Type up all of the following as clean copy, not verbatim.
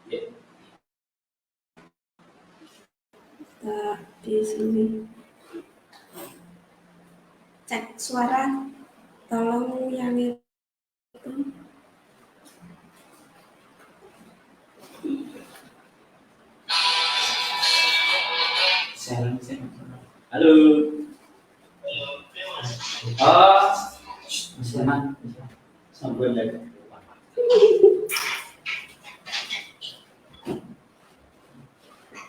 Di sini cek suara, tolong yang itu. Halo. Oh, sama. Sampun lagi.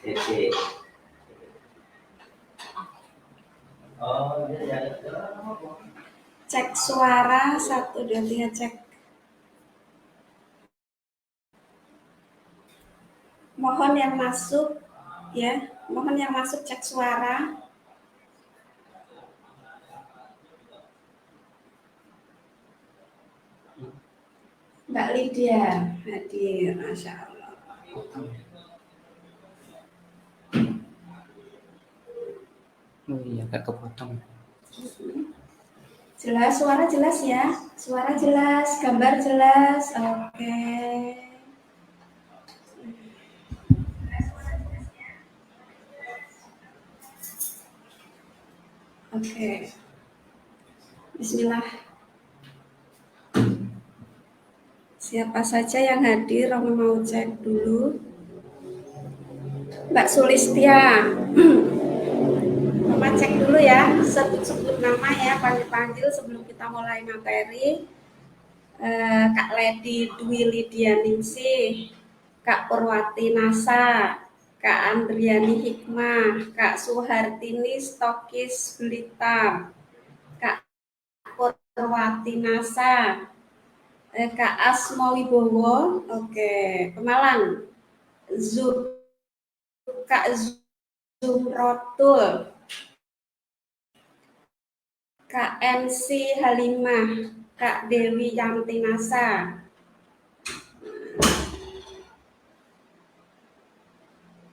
Cek. Oh, ya. Cek suara 1 2 3 cek. Mohon yang masuk ya, mohon yang masuk cek suara. Mbak Lydia hadir, Masya Allah. Oh iya, agak kepotong. Jelas, suara jelas ya? Suara jelas, gambar jelas. Oke. Oke. Bismillah. Siapa saja yang hadir, Romo mau cek dulu. Mbak Sulistia. Mama cek dulu ya, sebut-sebut nama ya, panggil-panggil sebelum kita mulai materi. Kak Ledi Dwi Lydia Ningsih, Kak Purwati Nasa, Kak Andriani Hikmah, Kak Suhartini Stokis Blitar, Kak Purwati Nasa, Kak Asmo Wibowo, oke, Pemalang, Kak Zumrotul, Kak MC Halimah, Kak Dewi Yanti Nasa.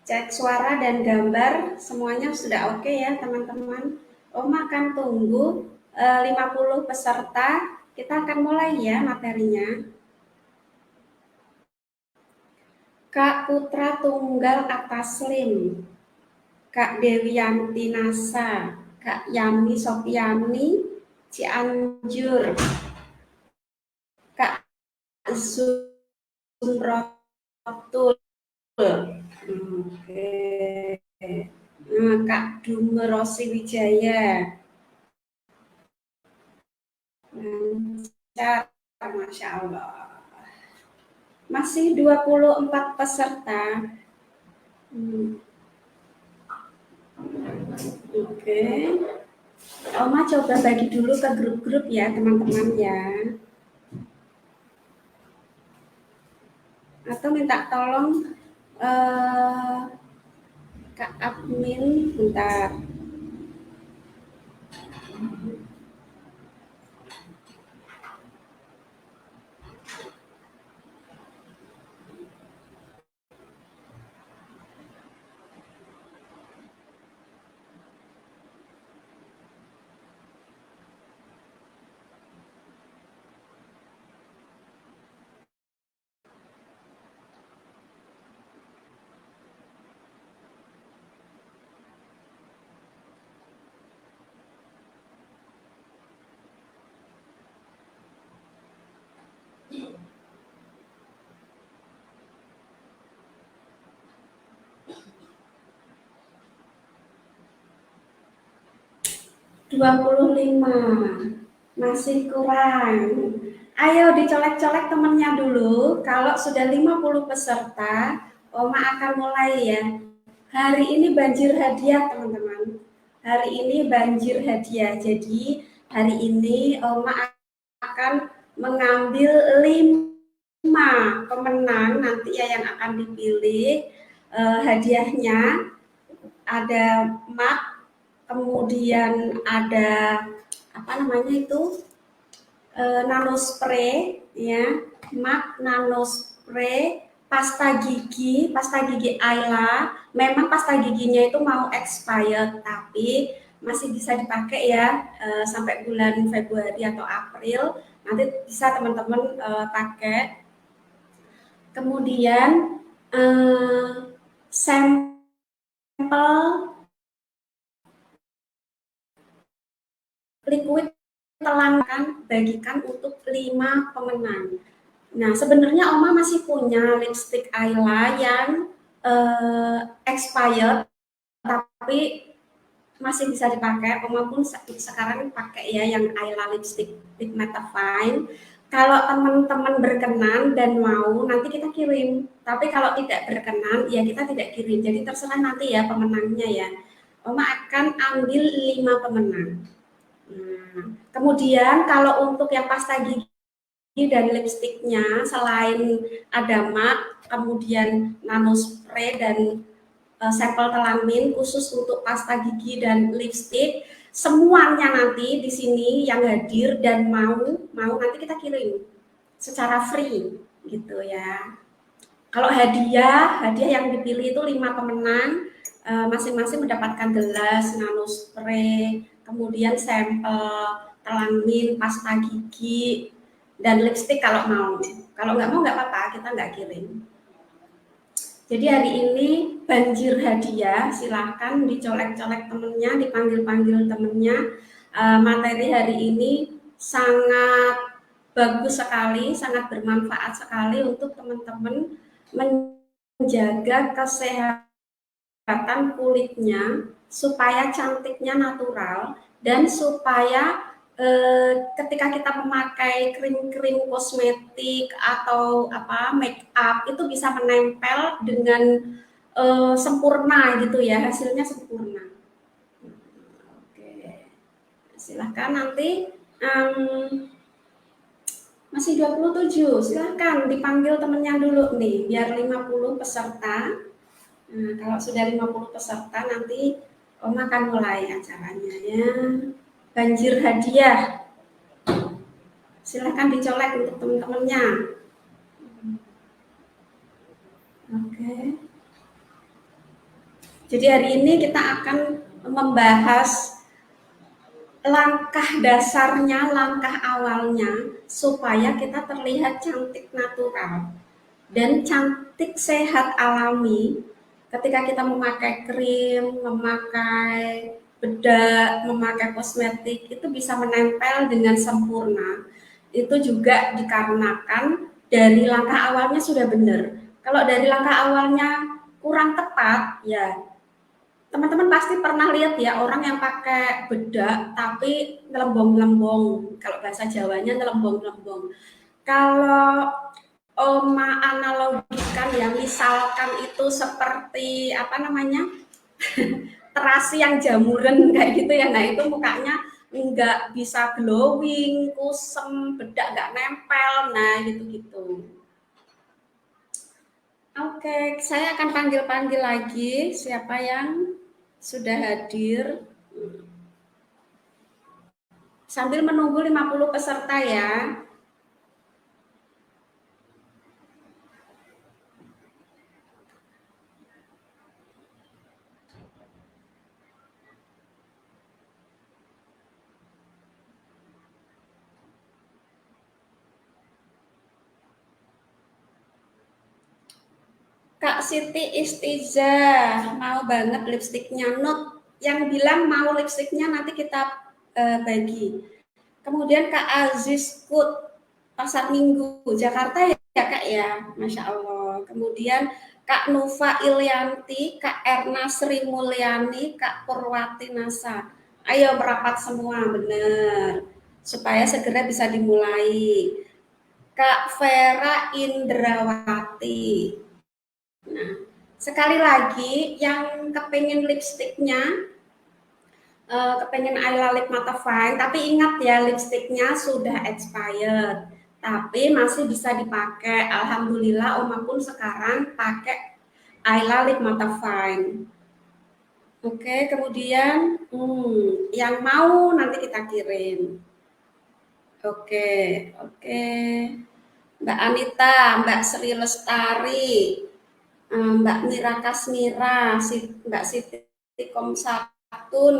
Cek suara dan gambar semuanya sudah oke ya teman-teman. Oma akan tunggu 50 peserta. Kita akan mulai ya materinya. Kak Putra Tunggal Ataslim, Kak Dewi Yanti Nasa, Kak Yani Sofiani Cianjur, Kak Zumrotul, oke. Kak Dumerosi Wijaya, lancar, Masya Allah. Masih 24 peserta. Oke. Oma coba bagi dulu ke grup-grup ya teman-teman ya. Atau minta tolong Kak admin bentar. $25 masih kurang. Ayo dicolek-colek temennya dulu. Kalau sudah 50 peserta, Oma akan mulai ya. Hari ini banjir hadiah teman-teman. Hari ini banjir hadiah. Jadi hari ini Oma akan mengambil 5 pemenang nanti ya yang akan dipilih. Hadiahnya ada mug, kemudian ada apa namanya itu nano spray ya, mug, nano spray, pasta gigi Ayla. Memang pasta giginya itu mau expired tapi masih bisa dipakai ya sampai bulan Februari atau April, nanti bisa teman-teman pakai. Kemudian sampel liquid telan bagikan untuk 5 pemenang. Nah, sebenarnya Oma masih punya lipstick Ayla yang expired, tapi masih bisa dipakai. Oma pun sekarang pakai ya yang Ayla lipstick lip mattifying. Kalau teman-teman berkenan dan mau, nanti kita kirim. Tapi kalau tidak berkenan, ya kita tidak kirim. Jadi terserah nanti ya pemenangnya ya. Oma akan ambil 5 pemenang. Nah, kemudian kalau untuk yang pasta gigi dan lipstiknya, selain ada MAC, kemudian nano spray dan sampel telamin khusus untuk pasta gigi dan lipstik, semuanya nanti di sini yang hadir dan mau nanti kita kirim secara free gitu ya. Kalau hadiah yang dipilih itu 5 pemenang, masing-masing mendapatkan gelas, nano spray, kemudian sampel telamin, pasta gigi, dan lipstik kalau mau. Kalau nggak mau nggak apa-apa, kita nggak kirim. Jadi hari ini banjir hadiah, silahkan dicolek-colek temennya, dipanggil-panggil temennya. Materi hari ini sangat bagus sekali, sangat bermanfaat sekali untuk teman-teman menjaga kesehatan kulitnya supaya cantiknya natural dan supaya ketika kita memakai krim-krim kosmetik atau make up itu bisa menempel dengan sempurna gitu ya, hasilnya sempurna. Oke, silahkan nanti masih 27, silahkan dipanggil temennya dulu nih, biar 50 peserta. Nah, kalau sudah 50 peserta nanti Oma akan mulai acaranya ya. Banjir hadiah. Silahkan dicolek untuk teman-temannya. Oke. Jadi hari ini kita akan membahas langkah dasarnya, langkah awalnya supaya kita terlihat cantik natural dan cantik sehat alami ketika kita memakai krim, memakai bedak, memakai kosmetik itu bisa menempel dengan sempurna. Itu juga dikarenakan dari langkah awalnya sudah benar. Kalau dari langkah awalnya kurang tepat, ya teman-teman pasti pernah lihat ya orang yang pakai bedak tapi ngelembong-ngelembong. Kalau bahasa Jawanya ngelembong-ngelembong. Kalau Oma analogikan ya, misalkan itu seperti apa namanya terasi yang jamuran kayak gitu ya, nah itu mukanya nggak bisa glowing, kusem, bedak nggak nempel, nah gitu-gitu. Oke, saya akan panggil-panggil lagi siapa yang sudah hadir. Sambil menunggu 50 peserta ya. Kak Siti Istizah, mau banget lipstiknya Nude. Yang bilang mau lipstiknya nanti kita bagi. Kemudian Kak Aziz Kut, Pasar Minggu, Jakarta ya Kak ya, Masya Allah. Kemudian Kak Nufa Ilianti, Kak Erna Sri Mulyani, Kak Purwati Nasa. Ayo merapat semua, benar. Supaya segera bisa dimulai. Kak Vera Indrawati. Nah, sekali lagi yang kepengen lipstiknya, kepengen Ayla Lip Mattifying, tapi ingat ya lipstiknya sudah expired, tapi masih bisa dipakai. Alhamdulillah Oma pun sekarang pakai Ayla Lip Mattifying. Oke, kemudian yang mau nanti kita kirim. Oke, oke. Mbak Anita, Mbak Sri Lestari, Mbak Mira Kasmira, Mbak Siti Komsatun,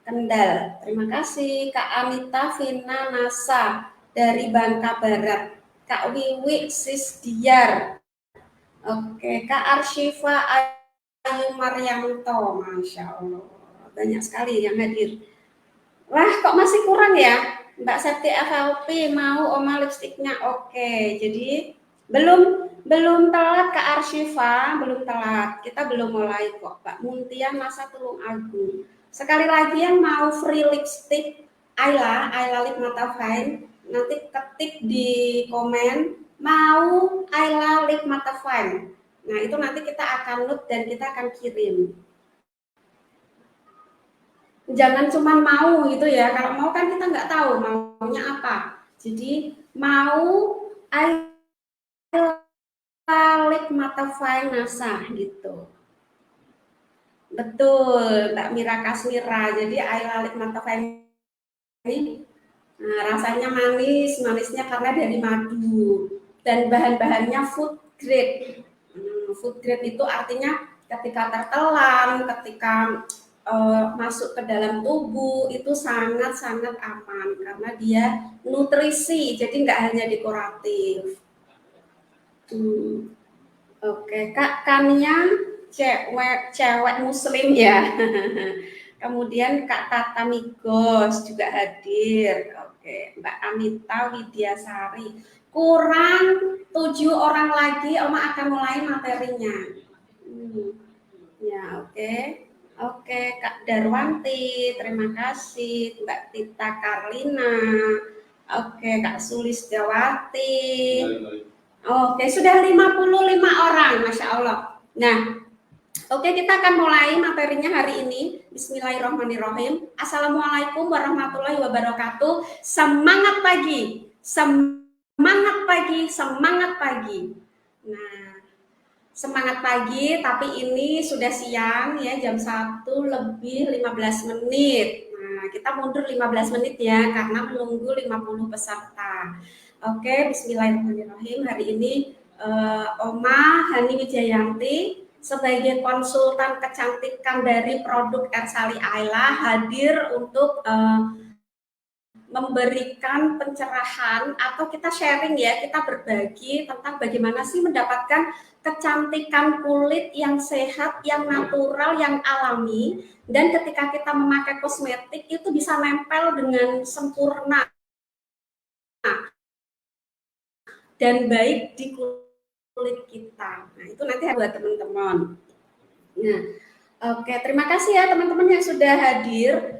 Kendal. Terima kasih Kak Anita Vina Nasa dari Bangka Barat. Kak Wiwi Sisdiar. Oke, Kak Arsyifa Ayu Maryanto, Masya Allah. Banyak sekali yang hadir. Wah, kok masih kurang ya? Mbak Septi FLP mau Oma lipstiknya. Oke, jadi belum belum telat Kak Arsyifa, belum telat. Kita belum mulai kok. Mbak Muntia Masa Tulung Agung. Sekali lagi yang mau free lipstick Ayla Lip Mata Fine, nanti ketik di komen mau Ayla Lip Mata Fine. Nah, itu nanti kita akan note dan kita akan kirim. Jangan cuma mau gitu ya, kalau mau kan kita nggak tahu maunya apa. Jadi mau Lip Mata Fine NASA gitu. Betul, Mbak Mira Kasmira. Jadi Lip Mata Fine ini rasanya manis, manisnya karena dari madu dan bahan-bahannya food grade. Food grade itu artinya ketika tertelan, ketika masuk ke dalam tubuh itu sangat-sangat aman karena dia nutrisi, jadi nggak hanya dekoratif. Oke, Kak Kania cewek muslim ya. Kemudian Kak Tata Migos juga hadir. Oke, Mbak Anita Widyasari. Kurang 7 orang lagi, Oma akan mulai materinya. Ya, oke. Oke, Kak Darwanti, terima kasih. Mbak Tita Karlina. Oke, Kak Sulistiawati. Oke, sudah 55 orang, Masya Allah. Nah, oke, kita akan mulai materinya hari ini. Bismillahirrahmanirrahim. Assalamualaikum warahmatullahi wabarakatuh. Semangat pagi, semangat pagi, semangat pagi. Nah, semangat pagi, tapi ini sudah siang ya, jam 1 lebih 15 menit. Nah, kita mundur 15 menit ya, karena menunggu 50 peserta. Oke, bismillahirrahmanirrahim. Hari ini Oma Hani Wijayanti sebagai konsultan kecantikan dari produk Ersali Ayla hadir untuk memberikan pencerahan atau kita sharing ya, kita berbagi tentang bagaimana sih mendapatkan kecantikan kulit yang sehat, yang natural, yang alami, dan ketika kita memakai kosmetik itu bisa nempel dengan sempurna dan baik di kulit kita. Nah, itu nanti buat teman-teman. Nah, oke, terima kasih ya teman-teman yang sudah hadir.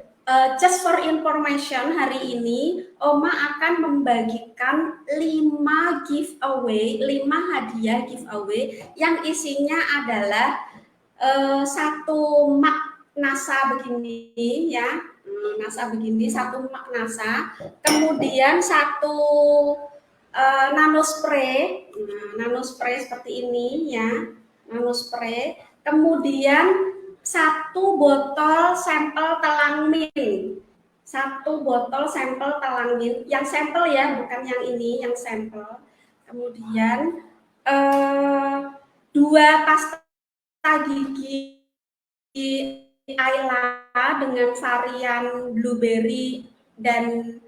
Just for information, hari ini Oma akan membagikan 5 giveaway, 5 hadiah giveaway yang isinya adalah satu mug NASA begini ya, NASA begini, satu mug NASA, kemudian satu nano spray, nano spray seperti ini ya, nano spray, kemudian satu botol sampel telang min, satu botol sampel telang min, yang sampel ya, bukan yang ini, yang sampel. Kemudian 2 pasta gigi Ayla dengan varian blueberry dan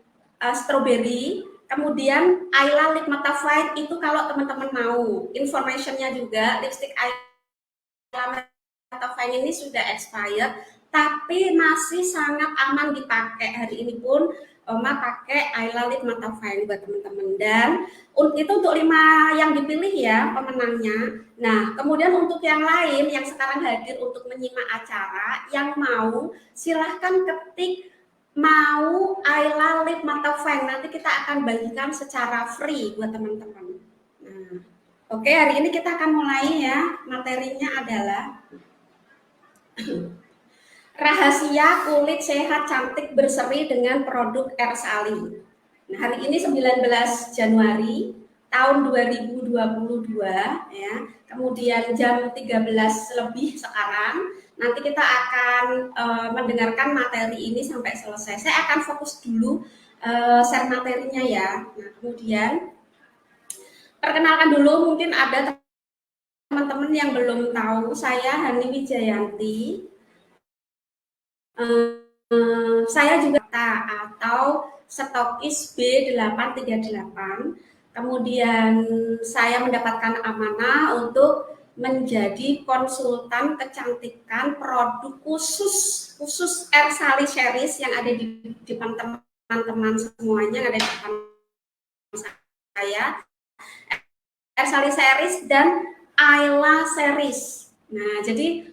strawberry. Kemudian Ayla Lip Mata Fine itu kalau teman-teman mau informationnya juga, lipstick Ayla Mata Fine ini sudah expired tapi masih sangat aman dipakai. Hari ini pun Oma pakai Ayla Lip Mata Fine buat teman-teman, dan itu untuk 5 yang dipilih ya pemenangnya. Nah, kemudian untuk yang lain yang sekarang hadir untuk menyimak acara, yang mau silahkan ketik mau Ayla Lip Mata Fine, nanti kita akan bagikan secara free buat teman-teman. Nah, oke, hari ini kita akan mulai ya. Materinya adalah rahasia kulit sehat cantik berseri dengan produk Ersali. Nah, hari ini 19 Januari tahun 2022 ya. Kemudian jam 13 lebih sekarang. Nanti kita akan mendengarkan materi ini sampai selesai. Saya akan fokus dulu share materinya ya. Nah, kemudian perkenalkan dulu, mungkin ada teman-teman yang belum tahu, saya Hani Wijayanti. Saya juga atau stokis B838. Kemudian saya mendapatkan amanah untuk menjadi konsultan kecantikan produk khusus Ersali Series yang ada di depan teman-teman semuanya, yang ada di depan saya, Ersali Series dan Ayla Series. Nah, jadi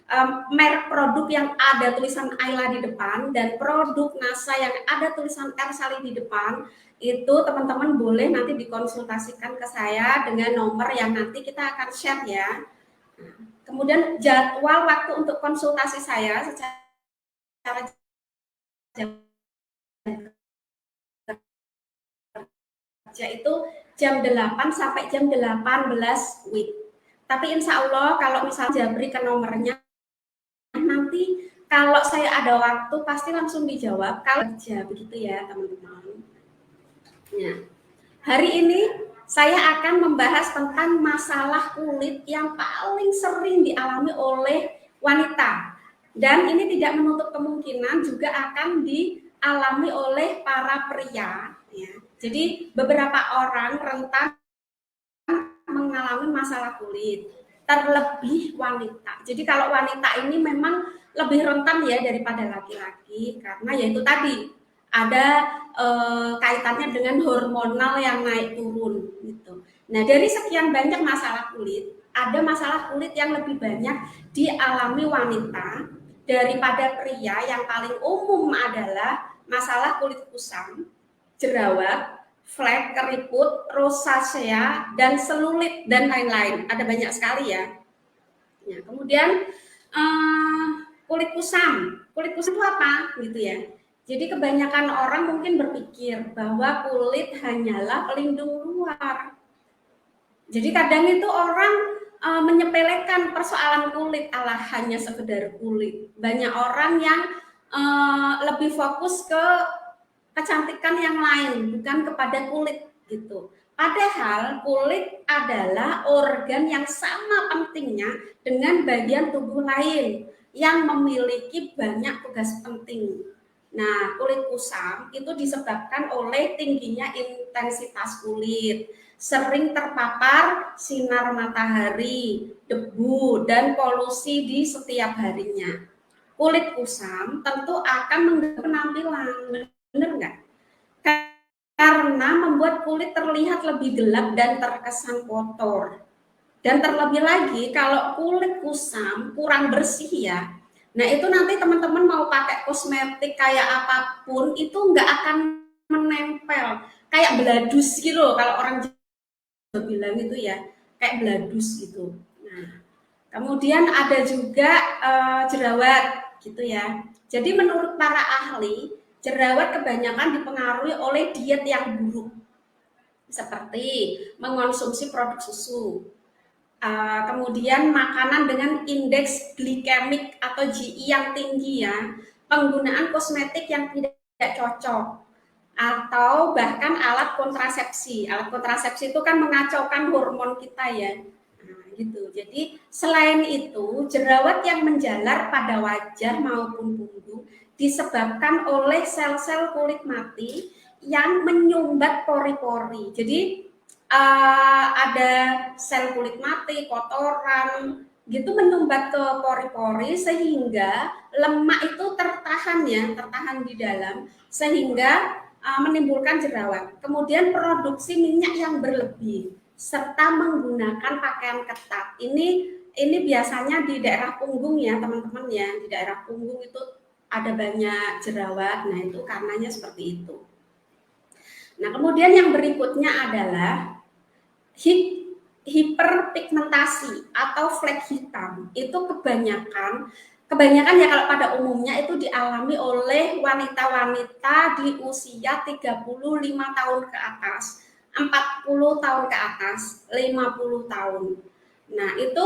merek produk yang ada tulisan Ayla di depan dan produk NASA yang ada tulisan Ersali di depan, itu teman-teman boleh nanti dikonsultasikan ke saya dengan nomor yang nanti kita akan share ya. Kemudian jadwal waktu untuk konsultasi saya secara kerja itu jam 8 sampai jam 18 WIB. Tapi insya Allah kalau misalnya Jabri ke nomornya, nanti kalau saya ada waktu pasti langsung dijawab kalau kerja, begitu ya teman-teman. Ya. Hari ini saya akan membahas tentang masalah kulit yang paling sering dialami oleh wanita. Dan ini tidak menutup kemungkinan juga akan dialami oleh para pria. Ya. Jadi beberapa orang rentan mengalami masalah kulit, terlebih wanita. Jadi kalau wanita ini memang lebih rentan ya daripada laki-laki, karena yaitu tadi ada kaitannya dengan hormonal yang naik turun gitu. Nah, dari sekian banyak masalah kulit, ada masalah kulit yang lebih banyak dialami wanita daripada pria. Yang paling umum adalah masalah kulit kusam, jerawat, flek, keriput, rosacea, dan selulit, dan lain-lain. Ada banyak sekali ya. Nah, kemudian kulit kusam. Kulit kusam itu apa? Gitu ya. Jadi kebanyakan orang mungkin berpikir bahwa kulit hanyalah pelindung luar. Jadi kadang itu orang menyepelekan persoalan kulit, alah hanya sekedar kulit. Banyak orang yang lebih fokus ke kecantikan yang lain, bukan kepada kulit gitu. Padahal kulit adalah organ yang sama pentingnya dengan bagian tubuh lain yang memiliki banyak tugas penting. Nah, kulit kusam itu disebabkan oleh tingginya intensitas kulit, sering terpapar sinar matahari, debu, dan polusi di setiap harinya. Kulit kusam tentu akan mengganggu penampilan, benar nggak? Karena membuat kulit terlihat lebih gelap dan terkesan kotor. Dan terlebih lagi kalau kulit kusam kurang bersih ya, nah itu nanti teman-teman mau pakai kosmetik kayak apapun itu nggak akan menempel, kayak beladus gitu kalau orang Jawa bilang itu ya, kayak beladus gitu. Nah, kemudian ada juga jerawat gitu ya. Jadi menurut para ahli, jerawat kebanyakan dipengaruhi oleh diet yang buruk, seperti mengonsumsi produk susu, kemudian makanan dengan indeks glikemik atau GI yang tinggi ya, penggunaan kosmetik yang tidak cocok, atau bahkan alat kontrasepsi. Alat kontrasepsi itu kan mengacaukan hormon kita ya. Nah, gitu. Jadi selain itu, jerawat yang menjalar pada wajah maupun punggung disebabkan oleh sel-sel kulit mati yang menyumbat pori-pori. Jadi ada sel kulit mati, kotoran gitu menyumbat ke pori-pori sehingga lemak itu tertahan ya, tertahan di dalam sehingga menimbulkan jerawat. Kemudian produksi minyak yang berlebih serta menggunakan pakaian ketat. Ini biasanya di daerah punggung ya, teman-teman ya. Di daerah punggung itu ada banyak jerawat. Nah, itu karenanya seperti itu. Nah, kemudian yang berikutnya adalah hiperpigmentasi atau flek hitam. Itu kebanyakan ya kalau pada umumnya itu dialami oleh wanita-wanita di usia 35 tahun ke atas, 40 tahun ke atas, 50 tahun. Nah, itu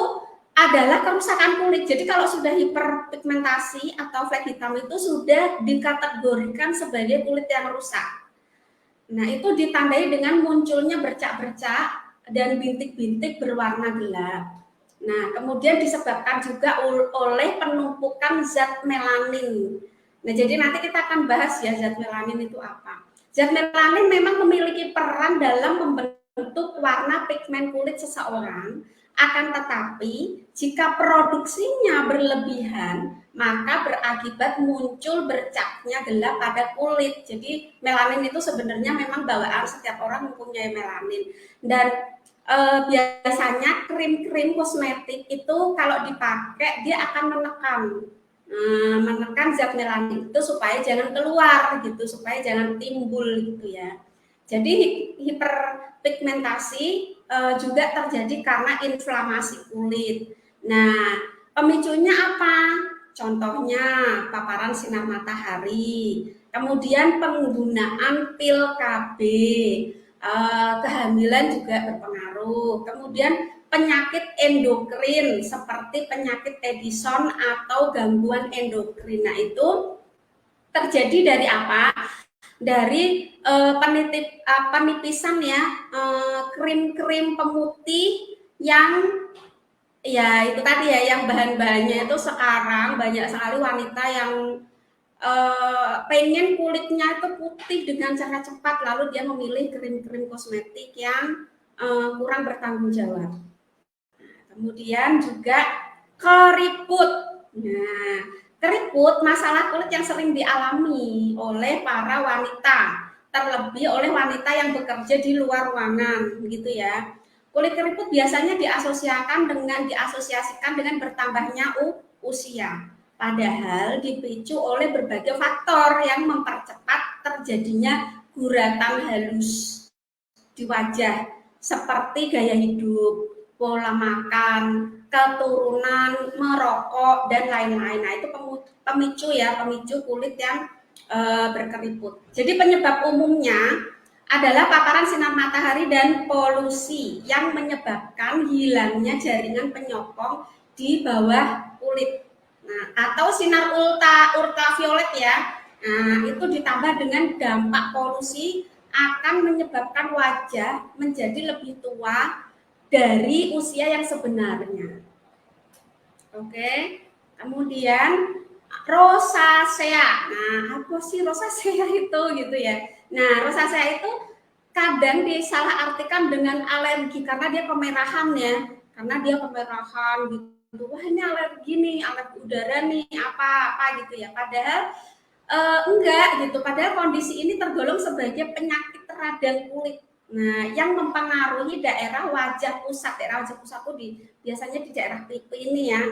adalah kerusakan kulit. Jadi kalau sudah hiperpigmentasi atau flek hitam itu sudah dikategorikan sebagai kulit yang rusak. Nah, itu ditandai dengan munculnya bercak-bercak dan bintik-bintik berwarna gelap. Nah, kemudian disebabkan juga oleh penumpukan zat melanin. Nah, jadi nanti kita akan bahas ya zat melanin itu apa. Zat melanin memang memiliki peran dalam membentuk membentuk warna pigmen kulit seseorang. Akan tetapi, jika produksinya berlebihan, maka berakibat muncul bercaknya gelap pada kulit. Jadi melanin itu sebenarnya memang bawaan, setiap orang mempunyai melanin. Dan biasanya krim-krim kosmetik itu kalau dipakai dia akan menekan zat melanin itu supaya jangan keluar gitu, supaya jangan timbul gitu ya. Jadi hiperpigmentasi juga terjadi karena inflamasi kulit. Nah, pemicunya apa? Contohnya paparan sinar matahari, kemudian penggunaan pil KB, kehamilan juga berpengaruh, kemudian penyakit endokrin seperti penyakit Edison atau gangguan endokrin. Nah, itu terjadi dari apa? Dari penipisan ya, krim-krim pemutih yang ya itu tadi ya, yang bahan-bahannya itu sekarang banyak sekali wanita yang pengen kulitnya itu putih dengan cara cepat, lalu dia memilih krim-krim kosmetik yang kurang bertanggung jawab. Kemudian juga keriput. Nah, keriput masalah kulit yang sering dialami oleh para wanita, terlebih oleh wanita yang bekerja di luar ruangan, begitu ya. Kulit keriput biasanya diasosiasikan dengan bertambahnya usia. Padahal dipicu oleh berbagai faktor yang mempercepat terjadinya guratan halus di wajah, seperti gaya hidup, pola makan, keturunan, merokok, dan lain-lain. Nah, itu pemicu ya, pemicu kulit yang berkeriput. Jadi penyebab umumnya adalah paparan sinar matahari dan polusi yang menyebabkan hilangnya jaringan penyokong di bawah kulit. Nah, atau sinar ultraviolet ya. Nah, itu ditambah dengan dampak polusi akan menyebabkan wajah menjadi lebih tua dari usia yang sebenarnya. Oke, kemudian rosacea. Nah, apa sih rosacea itu gitu ya? Nah, rosacea itu kadang disalahartikan dengan alergi karena dia kemerahan ya, karena dia kemerahan gitu. Wah, ini alergi nih, alergi udara nih, apa gitu ya. Padahal enggak gitu. Padahal kondisi ini tergolong sebagai penyakit radang kulit. Nah, yang mempengaruhi daerah wajah pusat. Daerah wajah pusat itu biasanya di daerah pipi ini ya.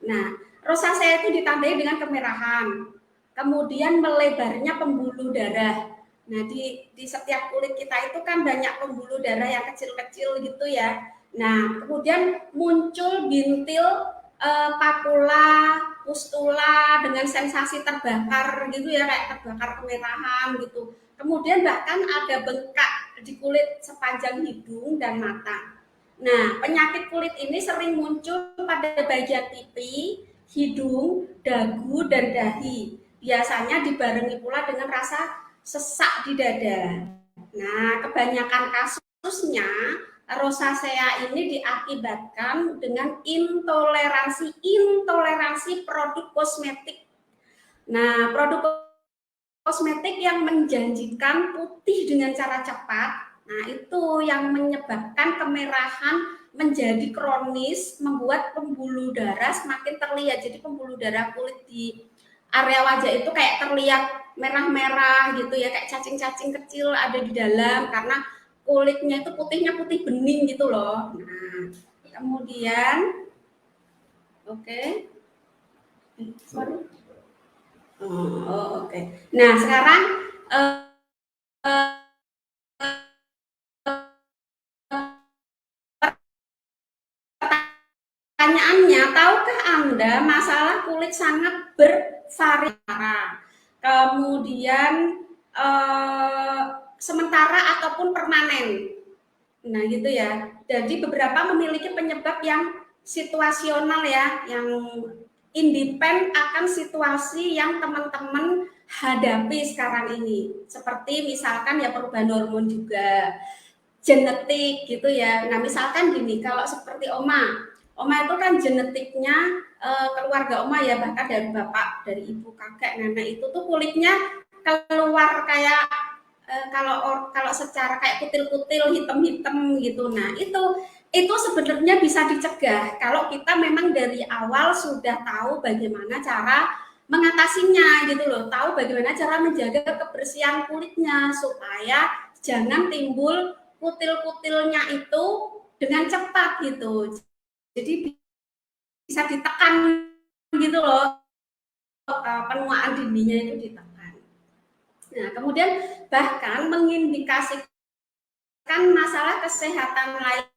Nah, rosacea itu ditandai dengan kemerahan. Kemudian melebarnya pembuluh darah. Nah, di setiap kulit kita itu kan banyak pembuluh darah yang kecil-kecil gitu ya. Nah, kemudian muncul bintil, papula, pustula dengan sensasi terbakar gitu ya, kayak terbakar kemerahan gitu. Kemudian bahkan ada bengkak di kulit sepanjang hidung dan mata. Nah, penyakit kulit ini sering muncul pada bagian pipi, hidung, dagu, dan dahi. Biasanya dibarengi pula dengan rasa sesak di dada. Nah, kebanyakan kasusnya rosacea ini diakibatkan dengan intoleransi produk kosmetik. Nah, produk kosmetik yang menjanjikan putih dengan cara cepat, nah itu yang menyebabkan kemerahan menjadi kronis, membuat pembuluh darah semakin terlihat. Jadi pembuluh darah kulit di area wajah itu kayak terlihat merah-merah gitu ya, kayak cacing-cacing kecil ada di dalam karena kulitnya itu putihnya putih bening gitu loh. Nah, kemudian oke. Sorry. Oke. Nah, sekarang pertanyaannya, tahukah Anda masalah kulit sangat bervariasi? Kemudian sementara ataupun permanen. Nah, gitu ya. Jadi beberapa memiliki penyebab yang situasional ya, yang independen akan situasi yang teman-teman hadapi sekarang ini. Seperti misalkan ya perubahan hormon juga, genetik gitu ya. Nah, misalkan gini, kalau seperti Oma itu kan genetiknya keluarga Oma ya, bahkan dari bapak, dari ibu, kakek, nenek itu tuh kulitnya keluar kayak kalau secara kayak kutil-kutil hitam-hitam gitu. Nah, itu sebenarnya bisa dicegah kalau kita memang dari awal sudah tahu bagaimana cara mengatasinya gitu loh, tahu bagaimana cara menjaga kebersihan kulitnya supaya jangan timbul kutil-kutilnya itu dengan cepat gitu. Jadi bisa ditekan gitu loh, penuaan dininya itu ditekan. Nah, kemudian bahkan mengindikasikan masalah kesehatan lain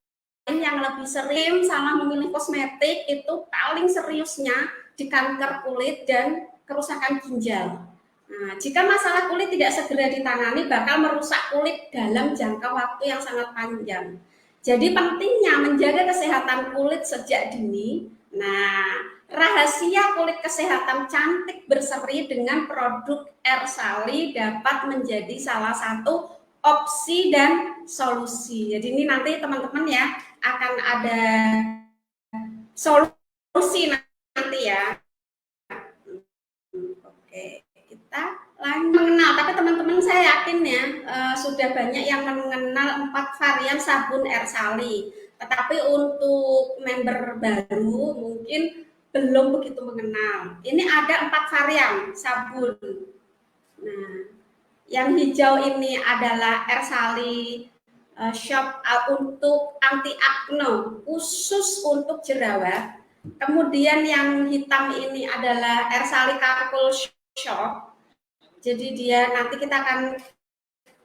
yang lebih sering salah memilih kosmetik itu paling seriusnya di kanker kulit dan kerusakan ginjal. Nah, jika masalah kulit tidak segera ditangani bakal merusak kulit dalam jangka waktu yang sangat panjang. Jadi pentingnya menjaga kesehatan kulit sejak dini. Nah, rahasia kulit kesehatan cantik berseri dengan produk Ersali dapat menjadi salah satu opsi dan solusi. Jadi ini nanti teman-teman ya akan ada solusi nanti ya. Oke, kita lanjut mengenal. Tapi teman-teman saya yakin ya sudah banyak yang mengenal 4 varian sabun Ersali. Tetapi untuk member baru mungkin belum begitu mengenal. Ini ada 4 varian sabun. Nah, yang hijau ini adalah Ersali shop untuk anti acne khusus untuk jerawat. Kemudian yang hitam ini adalah Ersali Charcoal Shop. Jadi dia nanti kita akan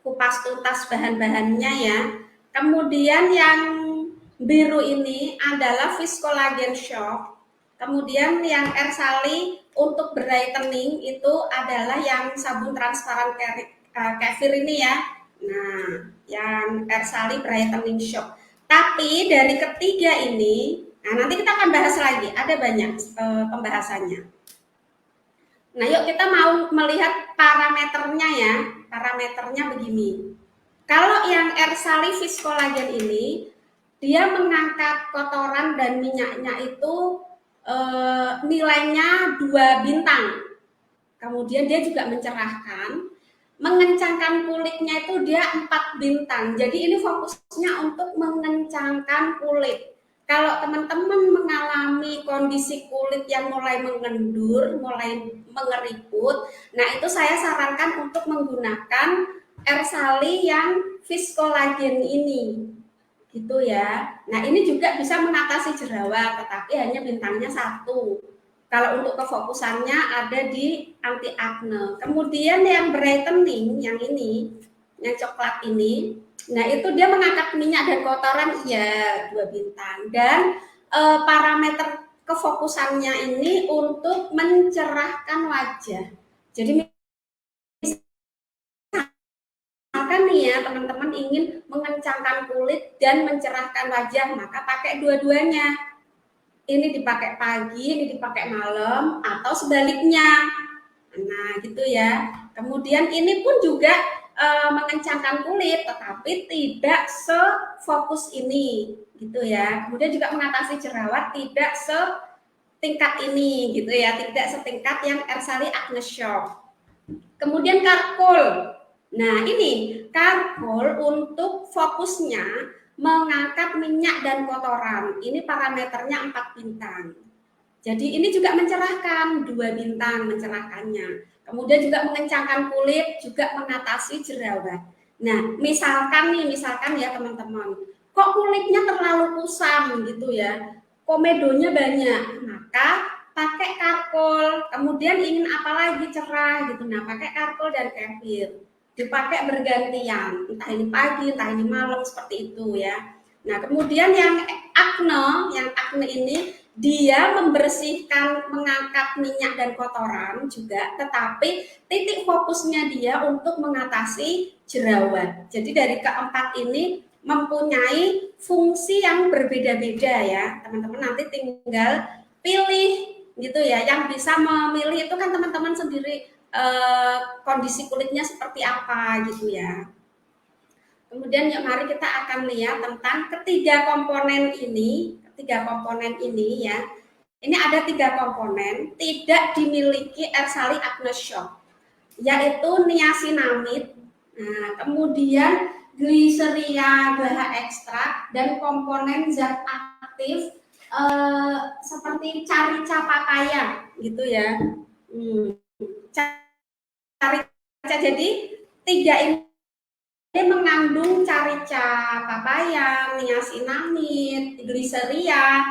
kupas tuntas bahan-bahannya ya. Kemudian yang biru ini adalah Viscolagen Shop. Kemudian yang Ersali untuk brightening itu adalah yang sabun transparan kefir ini ya. Nah, yang Ersali brightening shop. Tapi dari ketiga ini, nah nanti kita akan bahas lagi. Ada banyak pembahasannya. Nah, yuk kita mau melihat parameternya ya. Parameternya begini. Kalau yang Ersali Viscolagen ini, dia mengangkat kotoran dan minyaknya itu nilainya 2 bintang. Kemudian dia juga mencerahkan, mengencangkan kulitnya itu dia 4 bintang. Jadi ini fokusnya untuk mengencangkan kulit. Kalau teman-teman mengalami kondisi kulit yang mulai mengendur, mulai mengeriput, nah itu saya sarankan untuk menggunakan Ersali yang Viscolagen ini. Gitu ya. Nah, ini juga bisa mengatasi jerawat, tetapi hanya bintangnya 1. Kalau untuk kefokusannya ada di anti acne. Kemudian yang brightening, yang ini, yang coklat ini, nah itu dia mengangkat minyak dan kotoran, ya 2 bintang. Dan parameter kefokusannya ini untuk mencerahkan wajah. Jadi misalkan nih ya teman-teman ingin mengencangkan kulit dan mencerahkan wajah, maka pakai dua-duanya. Ini dipakai pagi, ini dipakai malam, atau sebaliknya. Nah, gitu ya. Kemudian ini pun juga mengencangkan kulit, tetapi tidak sefokus ini, gitu ya. Kemudian juga mengatasi jerawat tidak setingkat ini, gitu ya. Tidak setingkat yang Ersali Acne Shop. Kemudian Charcoal. Nah, ini Charcoal untuk fokusnya mengangkat minyak dan kotoran. Ini parameternya 4 bintang. Jadi ini juga mencerahkan, 2 bintang mencerahkannya. Kemudian juga mengencangkan kulit, juga mengatasi jerawat. Nah, misalkan ya teman-teman, kok kulitnya terlalu kusam gitu ya, komedonya banyak, maka pakai Charcoal. Kemudian ingin apa lagi cerah gitu, nah pakai Charcoal dan kefir. Dipakai bergantian, entah ini pagi, entah ini malam, seperti itu ya. Nah, kemudian yang acne ini dia membersihkan, mengangkat minyak dan kotoran juga, tetapi titik fokusnya dia untuk mengatasi jerawat. Jadi dari keempat ini mempunyai fungsi yang berbeda-beda ya. Teman-teman nanti tinggal pilih gitu ya. Yang bisa memilih itu kan teman-teman sendiri kondisi kulitnya seperti apa gitu ya. Kemudian yuk mari kita akan lihat tentang ketiga komponen ini ya. Ini ada 3 komponen tidak dimiliki Ersali Acne Shop, yaitu niacinamide, Nah, kemudian gliseria, BH ekstrak, dan komponen zat aktif seperti carica pakaian gitu ya. Carica, jadi tiga ini mengandung carica papaya, niacinamide, gliseria.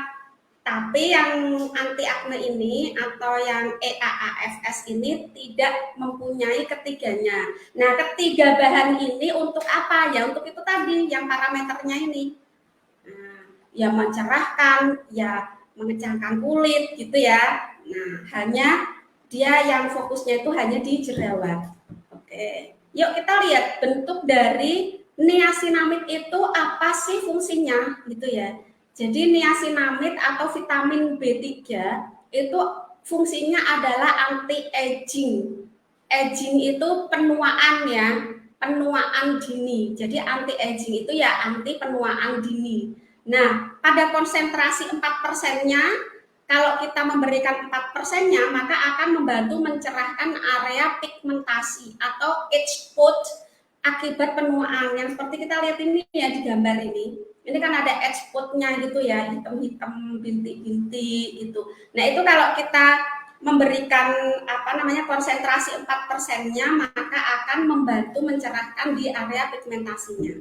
Tapi yang anti akne ini atau yang EAAFS ini tidak mempunyai ketiganya. Nah, ketiga bahan ini untuk apa? Ya untuk itu tadi yang parameternya ini. Nah, ya mencerahkan, ya mengecangkan kulit gitu ya. Nah, hanya dia yang fokusnya itu hanya di jerawat. Oke. Yuk kita lihat bentuk dari niacinamide itu apa sih fungsinya gitu ya. Jadi niacinamide atau vitamin B3 itu fungsinya adalah anti aging. Aging itu penuaan ya, penuaan dini. Jadi anti aging itu ya anti penuaan dini. Nah, pada konsentrasi 4%-nya, kalau kita memberikan 4%-nya, maka akan membantu mencerahkan area pigmentasi atau age spot akibat penuaan. Yang seperti kita lihat ini ya di gambar ini. Ini kan ada age spot-nya gitu ya, hitam-hitam, bintik-bintik gitu. Nah, itu kalau kita memberikan konsentrasi 4%-nya, maka akan membantu mencerahkan di area pigmentasinya.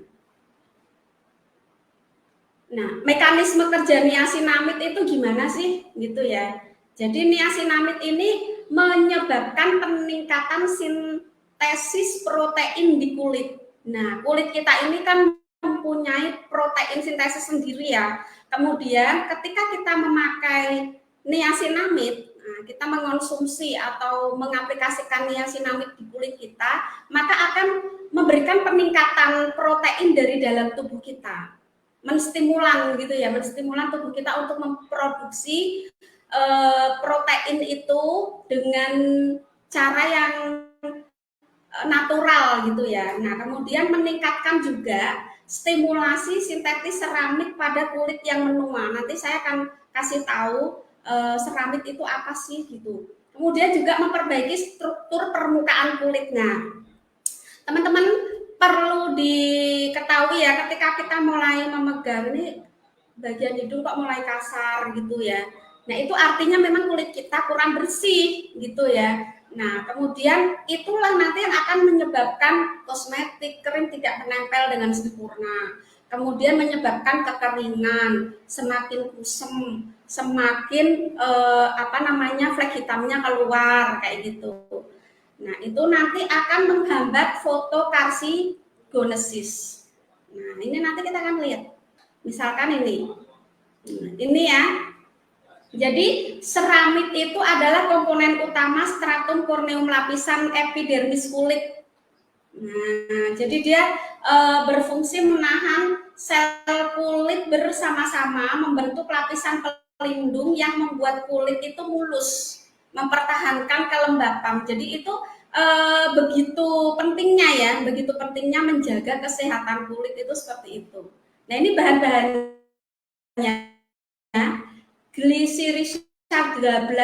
Nah, mekanisme kerja niacinamide itu gimana sih gitu ya. Jadi niacinamide ini menyebabkan peningkatan sintesis protein di kulit. Nah, kulit kita ini kan mempunyai protein sintesis sendiri ya. Kemudian ketika kita memakai niacinamide, nah, kita mengonsumsi atau mengaplikasikan niacinamide di kulit kita, maka akan memberikan peningkatan protein dari dalam tubuh kita, menstimulan gitu ya, menstimulan tubuh kita untuk memproduksi protein itu dengan cara yang natural gitu ya. Nah, kemudian meningkatkan juga stimulasi sintetis seramid pada kulit yang menua. Nanti saya akan kasih tahu seramid itu apa sih gitu. Kemudian juga memperbaiki struktur permukaan kulit. Nah, teman-teman perlu diketahui ya, ketika kita mulai memegang ini bagian hidung kok mulai kasar gitu ya. Nah, itu artinya memang kulit kita kurang bersih gitu ya. Nah, kemudian itulah nanti yang akan menyebabkan kosmetik krim tidak menempel dengan sempurna. Kemudian menyebabkan kekeringan, semakin kusam, semakin flek hitamnya keluar kayak gitu. Nah, itu nanti akan menghambat fotokarsigonesis. Nah, ini nanti kita akan lihat. Misalkan ini. Ini ya. Jadi seramid itu adalah komponen utama stratum corneum lapisan epidermis kulit. Nah, jadi dia berfungsi menahan sel kulit bersama-sama membentuk lapisan pelindung yang membuat kulit itu mulus, mempertahankan kelembapan. Jadi itu begitu pentingnya menjaga kesehatan kulit itu seperti itu. Nah, ini bahan-bahannya. Glycyrrhiza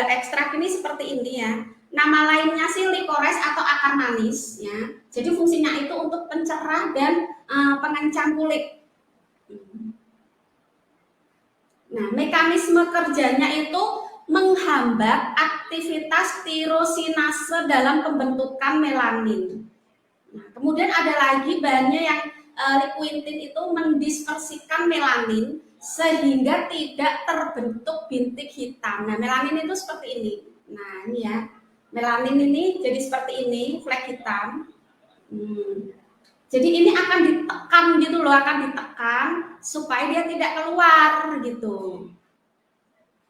ekstrak ini seperti ini ya. Nama lainnya sih licores atau akar manis ya. Jadi fungsinya itu untuk pencerah dan pengencang kulit. Nah, mekanisme kerjanya itu menghambat aktivitas tirosinase dalam pembentukan melanin. Nah, kemudian ada lagi bahannya yang liquintin itu mendispersikan melanin sehingga tidak terbentuk bintik hitam. Nah, melanin itu seperti ini. Nah, ini ya. Melanin ini jadi seperti ini, flek hitam. Jadi ini akan ditekan gitu loh, akan ditekan supaya dia tidak keluar gitu.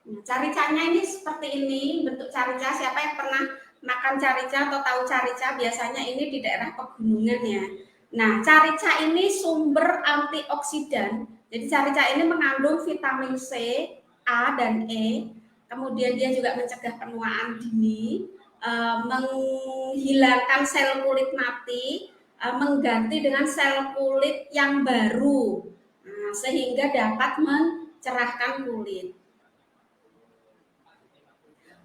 Nah, caricanya ini seperti ini, bentuk carica. Siapa yang pernah makan carica atau tahu carica? Biasanya ini di daerah pegunungan ya. Nah, carica ini sumber antioksidan. Jadi carica ini mengandung vitamin C, A, dan E. Kemudian dia juga mencegah penuaan dini, menghilangkan sel kulit mati, mengganti dengan sel kulit yang baru, sehingga dapat mencerahkan kulit.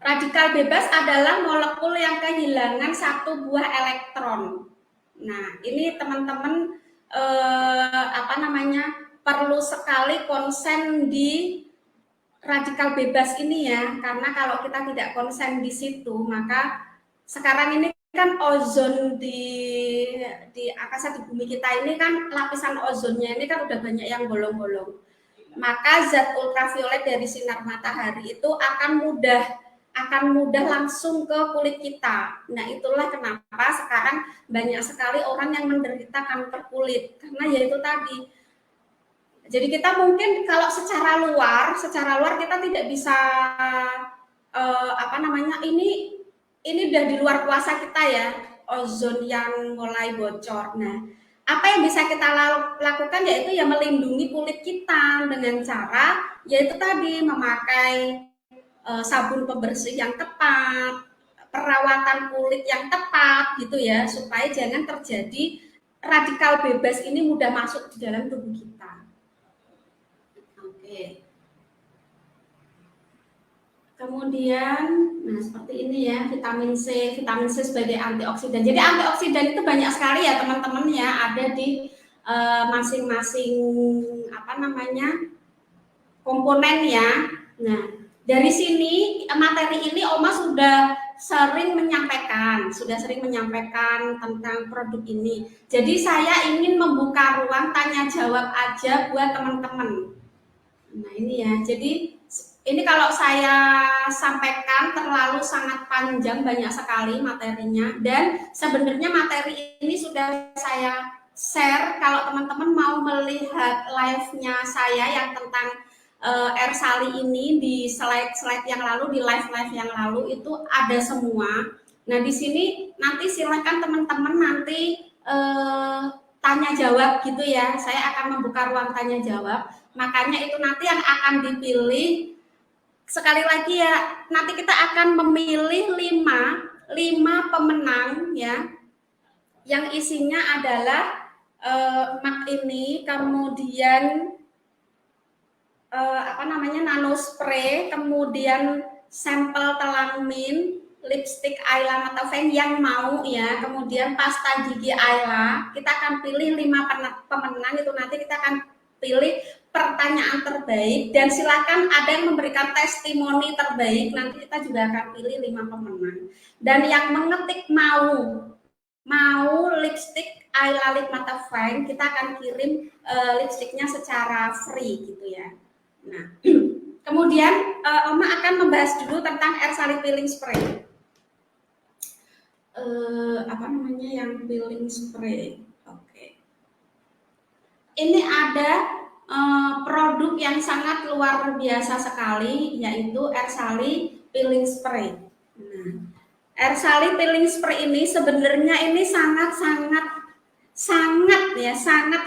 Radikal bebas adalah molekul yang kehilangan satu buah elektron. Nah, ini teman-teman perlu sekali konsen di radikal bebas ini ya, karena kalau kita tidak konsen di situ, maka sekarang ini kan ozon di angkasa di bumi kita ini kan lapisan ozonnya ini kan udah banyak yang bolong-bolong. Maka zat ultraviolet dari sinar matahari itu akan mudah langsung ke kulit kita. Nah, itulah kenapa sekarang banyak sekali orang yang menderita kanker kulit karena yaitu tadi. Jadi kita mungkin kalau secara luar kita tidak bisa ini udah di luar kuasa kita ya, ozon yang mulai bocor. Nah, apa yang bisa kita lakukan yaitu ya melindungi kulit kita dengan cara yaitu tadi memakai sabun pembersih yang tepat, perawatan kulit yang tepat gitu ya, supaya jangan terjadi radikal bebas ini mudah masuk di dalam tubuh kita. Oke. Kemudian, nah seperti ini ya, vitamin C sebagai antioksidan. Jadi antioksidan itu banyak sekali ya teman-teman ya, ada di masing-masing komponen ya. Nah, dari sini materi ini Oma sudah sering menyampaikan tentang produk ini. Jadi saya ingin membuka ruang tanya jawab aja buat teman-teman. Nah ini ya, jadi ini kalau saya sampaikan terlalu sangat panjang, banyak sekali materinya, dan sebenarnya materi ini sudah saya share. Kalau teman-teman mau melihat live-nya saya yang tentang Ersali ini di slide-slide yang lalu, di live-live yang lalu itu ada semua. Nah di sini nanti silakan teman-teman nanti tanya jawab gitu ya. Saya akan membuka ruang tanya jawab. Makanya itu nanti yang akan dipilih. Sekali lagi ya, nanti kita akan memilih 5 pemenang ya, yang isinya adalah mak ini, kemudian nanospray, kemudian sampel telang mint, lipstick Ayla Mata Feng yang mau ya, kemudian pasta gigi Ayla. Kita akan pilih 5 pemenang itu, nanti kita akan pilih pertanyaan terbaik dan silakan ada yang memberikan testimoni terbaik, nanti kita juga akan pilih 5 pemenang. Dan yang mengetik mau lipstick Ayla Lip Mata Fine, kita akan kirim lipsticknya secara free gitu ya. Nah, kemudian Oma akan membahas dulu tentang Ersali Peeling Spray. Yang peeling spray. Oke. Ini ada produk yang sangat luar biasa sekali, yaitu Ersali Peeling Spray. Nah, Ersali Peeling Spray ini sebenarnya ini sangat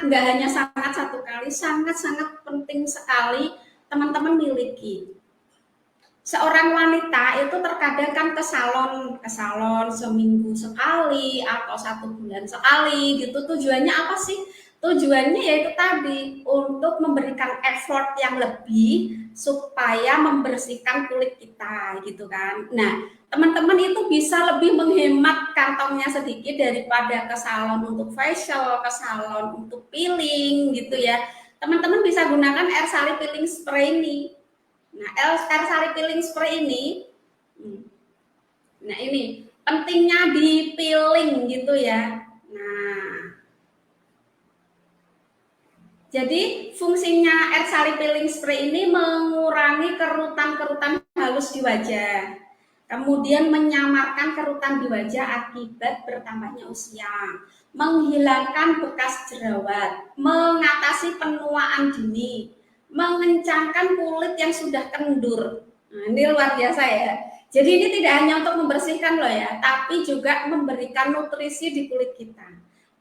nggak hanya sangat satu kali, sangat penting sekali teman-teman miliki. Seorang wanita itu terkadang kan ke salon seminggu sekali atau 1 bulan sekali gitu. Tujuannya apa sih? Tujuannya yaitu tadi untuk memberikan effort yang lebih supaya membersihkan kulit kita gitu kan. Nah, teman-teman itu bisa lebih menghemat kantongnya sedikit daripada ke salon untuk facial, ke salon untuk peeling gitu ya. Teman-teman bisa gunakan Ersali Peeling Spray ini. Nah, Ersali Peeling Spray ini, nah ini pentingnya di peeling gitu ya. Nah, jadi fungsinya Ersali Peeling Spray ini mengurangi kerutan-kerutan halus di wajah, kemudian menyamarkan kerutan di wajah akibat bertambahnya usia, menghilangkan bekas jerawat, mengatasi penuaan dini, mengencangkan kulit yang sudah kendur. Nah, ini luar biasa ya. Jadi ini tidak hanya untuk membersihkan loh ya, tapi juga memberikan nutrisi di kulit kita,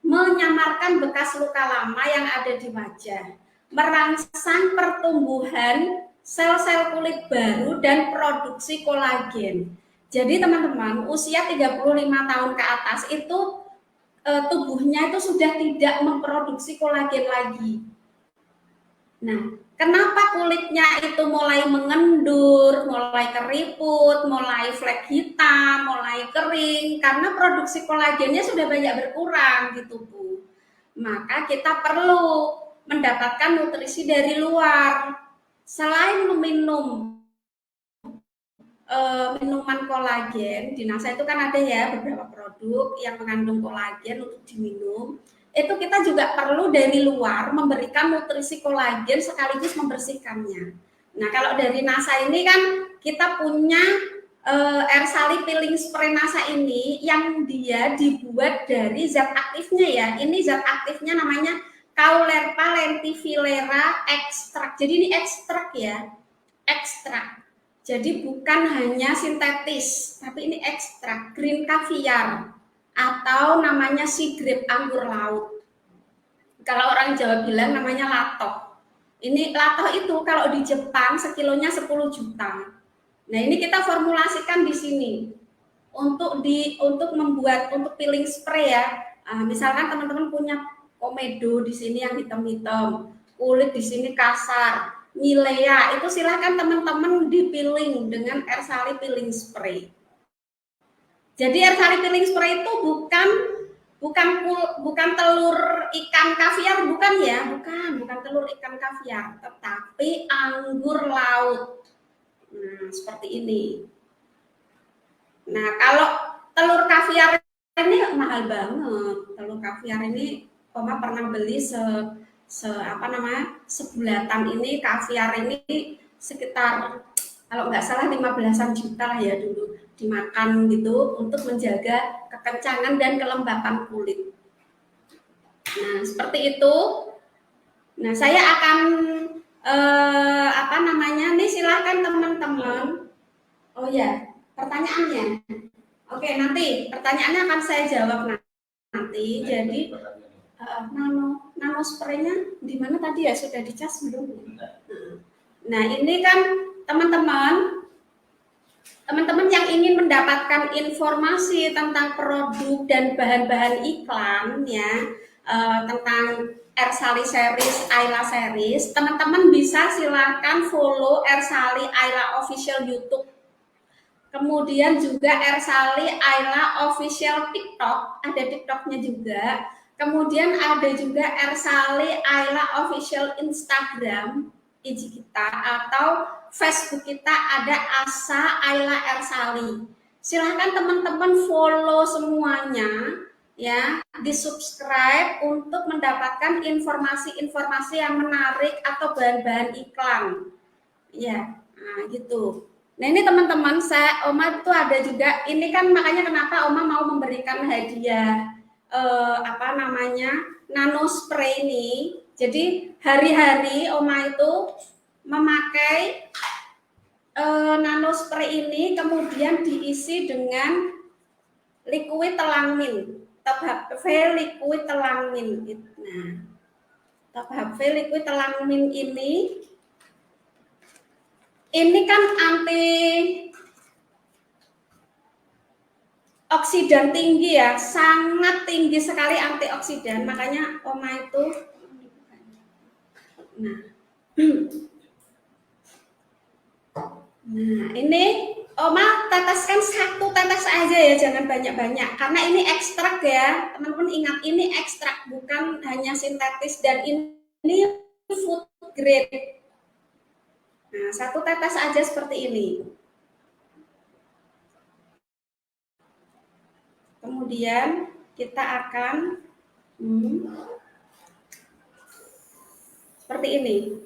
menyamarkan bekas luka lama yang ada di wajah, merangsang pertumbuhan sel-sel kulit baru dan produksi kolagen. Jadi teman-teman, usia 35 tahun ke atas itu tubuhnya itu sudah tidak memproduksi kolagen lagi. Nah, Kenapa kulitnya itu mulai mengendur, mulai keriput, mulai flek hitam, mulai kering? Karena produksi kolagennya sudah banyak berkurang di tubuh. Maka kita perlu mendapatkan nutrisi dari luar. Selain meminum minuman kolagen, di NASA itu kan ada ya beberapa produk yang mengandung kolagen untuk diminum. Itu kita juga perlu dari luar memberikan nutrisi kolagen sekaligus membersihkannya. Nah, kalau dari NASA ini kan kita punya Ersali peeling spray NASA ini yang dia dibuat dari zat aktifnya ya. Ini zat aktifnya namanya Caulerpa lentivilera ekstrak. Jadi ini ekstrak ya, ekstrak. Jadi bukan hanya sintetis, tapi ini ekstrak green caviar atau namanya sea grape anggur laut. Kalau orang Jawa bilang namanya lato. Ini lato itu kalau di Jepang sekilonya 10 juta. Nah, ini kita formulasikan di sini untuk membuat untuk peeling spray ya. Misalkan teman-teman punya komedo di sini yang hitam-hitam, kulit di sini kasar, Nilea, itu silahkan teman-teman dipiling dengan Ersali peeling spray. Jadi Ersali peeling spray itu bukan telur ikan kaviar, bukan ya, bukan telur ikan kaviar, tetapi anggur laut. Nah, seperti ini. Nah, kalau telur kaviar ini mahal banget. Telur kaviar ini Oma pernah beli sebulatan ini kaviar ini sekitar kalau nggak salah 15-an juta lah ya dulu dimakan gitu untuk menjaga kekencangan dan kelembapan kulit. Nah, seperti itu. Nah, saya akan nih silahkan teman-teman. Oh ya, pertanyaannya. Oke, nanti pertanyaannya akan saya jawab nanti. Jadi nano spraynya di mana tadi ya, sudah dicas belum? Nah, ini kan teman-teman yang ingin mendapatkan informasi tentang produk dan bahan-bahan iklan ya, tentang Ersali series, Ayla series, teman-teman bisa silahkan follow Ersali Ayla official YouTube. Kemudian juga Ersali Ayla official TikTok, ada TikToknya juga. Kemudian ada juga Ersali Ayla official Instagram, IG kita, atau Facebook kita ada Asa Ayla Ersali. Silahkan teman-teman follow semuanya ya, di subscribe untuk mendapatkan informasi-informasi yang menarik atau bahan-bahan iklan ya. Nah gitu. Nah ini teman-teman, Oma tuh ada juga, ini kan makanya kenapa Oma mau memberikan hadiah nano spray ini. Jadi hari-hari Oma itu memakai nano spray ini kemudian diisi dengan liquid telang mint, Top HV liquid telang mint. Nah, Top HV liquid telang mint ini kan anti oksidan tinggi ya, sangat tinggi sekali antioksidan. Makanya Oma itu, nah ini Oma teteskan 1 tetes aja ya, jangan banyak-banyak. Karena ini ekstrak ya, teman-teman ingat ini ekstrak, bukan hanya sintetis, dan ini food grade. Nah, 1 tetes aja seperti ini. Kemudian kita akan seperti ini.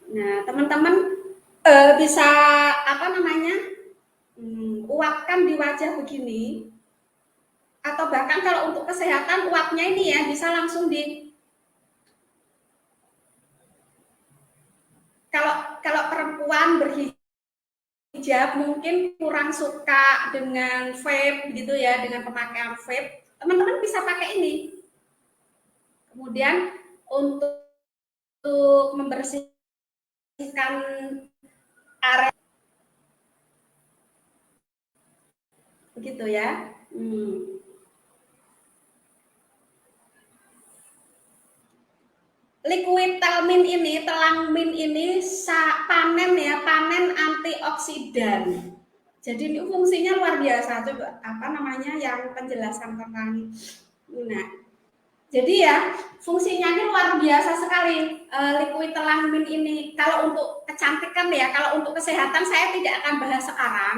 Nah, teman-teman bisa uapkan di wajah begini, atau bahkan kalau untuk kesehatan uapnya ini ya bisa langsung kalau perempuan berhijab mungkin kurang suka dengan vape gitu ya, dengan pemakaian vape, teman-teman bisa pakai ini. Kemudian untuk membersihkan area begitu ya. liquid telmin ini, telang min ini panen ya, panen antioksidan. Jadi ini fungsinya luar biasa. Coba apa namanya yang penjelasan tentang nah. Jadi ya fungsinya ini luar biasa sekali liquid telang min ini. Kalau untuk kecantikan ya, kalau untuk kesehatan saya tidak akan bahas sekarang.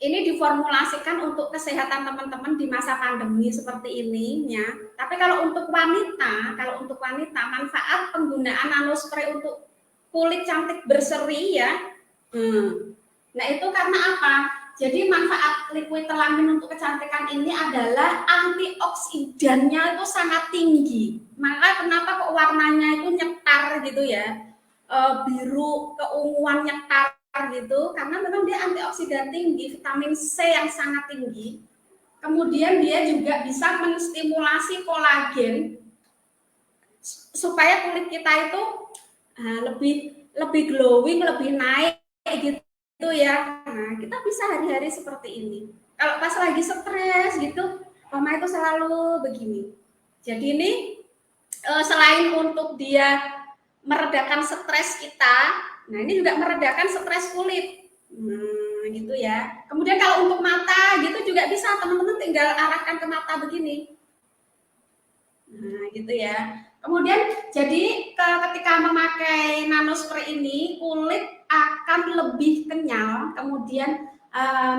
Ini diformulasikan untuk kesehatan teman-teman di masa pandemi seperti ini ya. Tapi kalau untuk wanita manfaat penggunaan nanospray untuk kulit cantik berseri ya. Nah itu karena apa? Jadi manfaat liquid telamin untuk kecantikan ini adalah antioksidannya itu sangat tinggi. Maka kenapa kok warnanya itu nyetar gitu ya, biru keunguan nyetar gitu, karena memang dia antioksidan tinggi, vitamin C yang sangat tinggi. Kemudian dia juga bisa menstimulasi kolagen supaya kulit kita itu lebih glowing, lebih naik gitu ya. Nah, kita bisa hari-hari seperti ini. Kalau pas lagi stres gitu, mama itu selalu begini. Jadi ini selain untuk dia meredakan stres kita, nah ini juga meredakan stres kulit. Gitu ya. Kemudian kalau untuk mata gitu juga bisa, teman-teman tinggal arahkan ke mata begini. Nah, gitu ya. Kemudian jadi ketika memakai nanospray ini kulit akan lebih kenyal, kemudian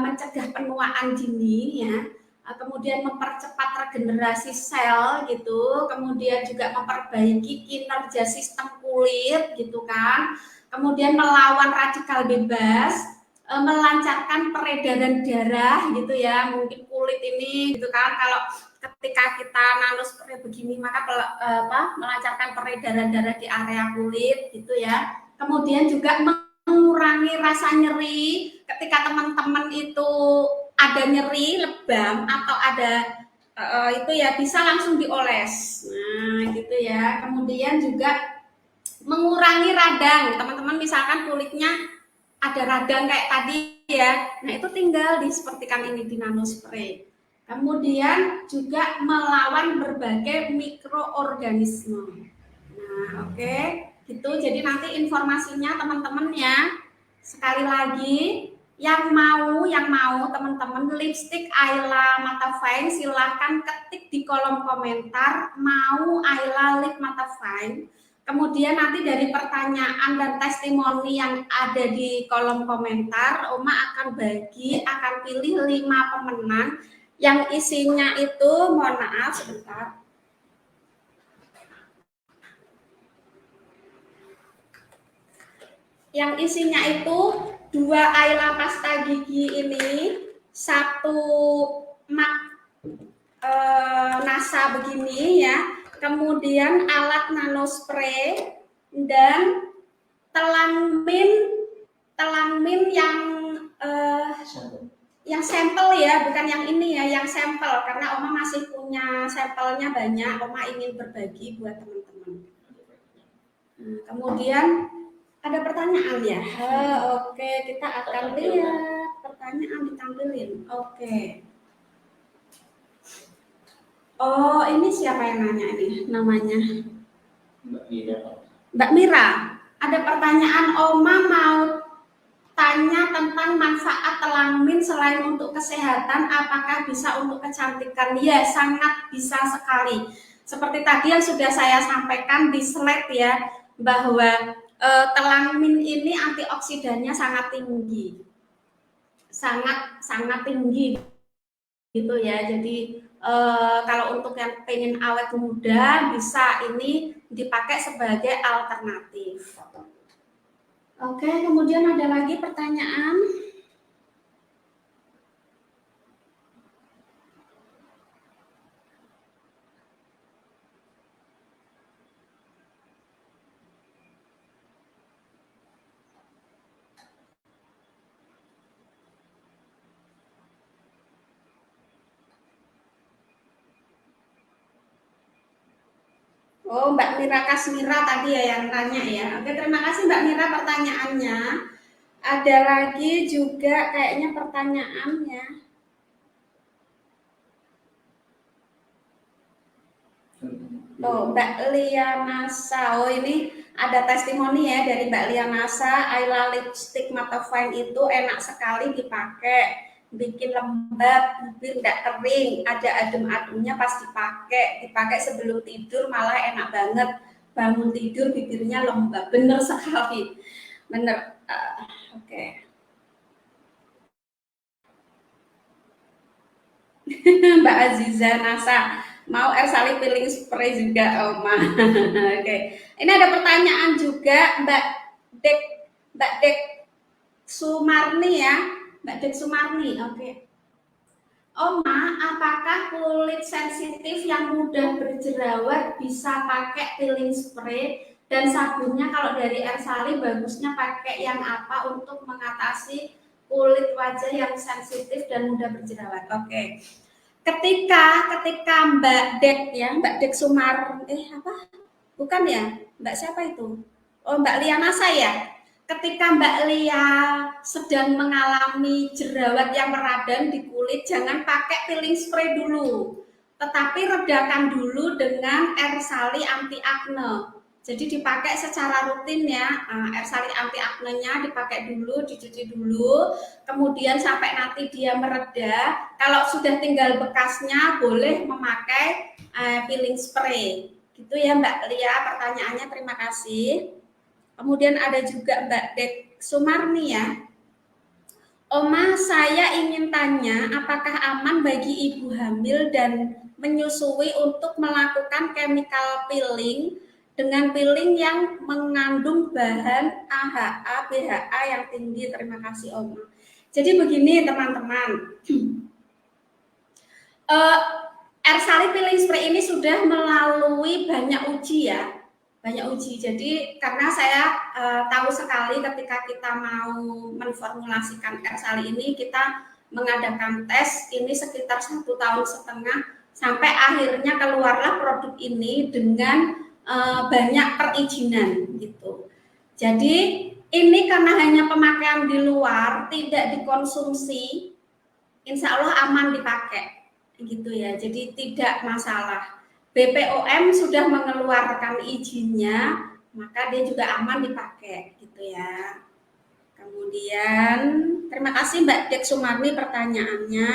mencegah penuaan dini ya. Kemudian mempercepat regenerasi sel gitu, kemudian juga memperbaiki kinerja sistem kulit gitu kan, kemudian melawan radikal bebas, melancarkan peredaran darah gitu ya. Mungkin kulit ini gitu kan, kalau ketika kita nanospray begini maka melancarkan peredaran darah di area kulit gitu ya. Kemudian juga mengurangi rasa nyeri ketika teman-teman itu ada nyeri lebam atau ada itu ya, bisa langsung dioles. Nah, gitu ya. Kemudian juga mengurangi radang. Teman-teman misalkan kulitnya ada radang kayak tadi ya. Nah, itu tinggal disepertikan ini di nanospray. Kemudian juga melawan berbagai mikroorganisme. Nah, oke. Gitu. Jadi nanti informasinya teman-teman ya. Sekali lagi, yang mau teman-teman lipstick Ayla Matafine silahkan ketik di kolom komentar mau Ayla Lip Matafine. Kemudian nanti dari pertanyaan dan testimoni yang ada di kolom komentar, Oma akan pilih 5 pemenang yang isinya itu, mohon maaf sebentar. Yang isinya itu 2 Ayla pasta gigi ini, 1 mak NASA begini ya, kemudian alat nanospray dan telang min yang sampel ya, bukan yang ini ya, yang sampel, karena Oma masih punya sampelnya banyak, Oma ingin berbagi buat teman-teman. Kemudian ada pertanyaan ya? Oke, kita akan lihat pertanyaan ditampilin. Oke. Oh, ini siapa yang nanya ini namanya? Mbak Mira. Mbak Mira, ada pertanyaan, Oma mau tanya tentang manfaat telang min selain untuk kesehatan, apakah bisa untuk kecantikan? Ya, sangat bisa sekali. Seperti tadi yang sudah saya sampaikan di slide ya, bahwa telang min ini antioksidannya sangat tinggi. Sangat tinggi gitu ya. Jadi kalau untuk yang pengen awet muda bisa ini dipakai sebagai alternatif. Oke, kemudian ada lagi pertanyaan. Oh, Mbak Mira Kasmira tadi ya yang tanya ya. Oke, terima kasih Mbak Mira pertanyaannya. Ada lagi juga kayaknya pertanyaannya. Oh, Mbak Lianasa. Oh, ini ada testimoni ya dari Mbak Lianasa. Ayla lipstick Mattifying itu enak sekali dipakai. Bikin lembab, bibir nggak kering, ada adem-ademnya pas dipakai. Dipakai sebelum tidur malah enak banget. Bangun tidur bibirnya lembab. Bener sekali. Bener. Oke. Okay. Mbak Aziza Nasa. Mau Ersali feeling spray juga, Oma. Oke. Okay. Ini ada pertanyaan juga Dek Mbak Dek Sumarni ya. Mbak Dek Sumarni. Oke. Okay. Oma, apakah kulit sensitif yang mudah berjerawat bisa pakai peeling spray dan sabunnya kalau dari Ersali bagusnya pakai yang apa untuk mengatasi kulit wajah yang sensitif dan mudah berjerawat? Oke. Okay. Ketika Mbak Dek ya, Mbak Dek Sumar apa? Bukan ya? Mbak siapa itu? Oh, Mbak Lianasa ya. Ketika Mbak Lia sedang mengalami jerawat yang meradang di kulit, jangan pakai peeling spray dulu. Tetapi redakan dulu dengan Ersali anti akne. Jadi dipakai secara rutin ya, air saling anti aknenya dipakai dulu, dicuci dulu, kemudian sampai nanti dia mereda. Kalau sudah tinggal bekasnya, boleh memakai peeling spray. Gitu ya Mbak Lia, pertanyaannya terima kasih. Kemudian ada juga Mbak Dek Sumarni ya. Oma, saya ingin tanya, apakah aman bagi ibu hamil dan menyusui untuk melakukan chemical peeling dengan peeling yang mengandung bahan AHA, BHA yang tinggi? Terima kasih Oma. Jadi begini teman-teman, Ersali peeling spray ini sudah melalui banyak uji ya, banyak uji. Jadi karena saya tahu sekali ketika kita mau menformulasikan Ersali ini, kita mengadakan tes ini sekitar 1,5 tahun sampai akhirnya keluarlah produk ini dengan banyak perizinan gitu. Jadi ini karena hanya pemakaian di luar, tidak dikonsumsi, insya Allah aman dipakai gitu ya. Jadi tidak masalah. BPOM sudah mengeluarkan izinnya, maka dia juga aman dipakai gitu ya. Kemudian terima kasih Mbak Dek Sumarni pertanyaannya.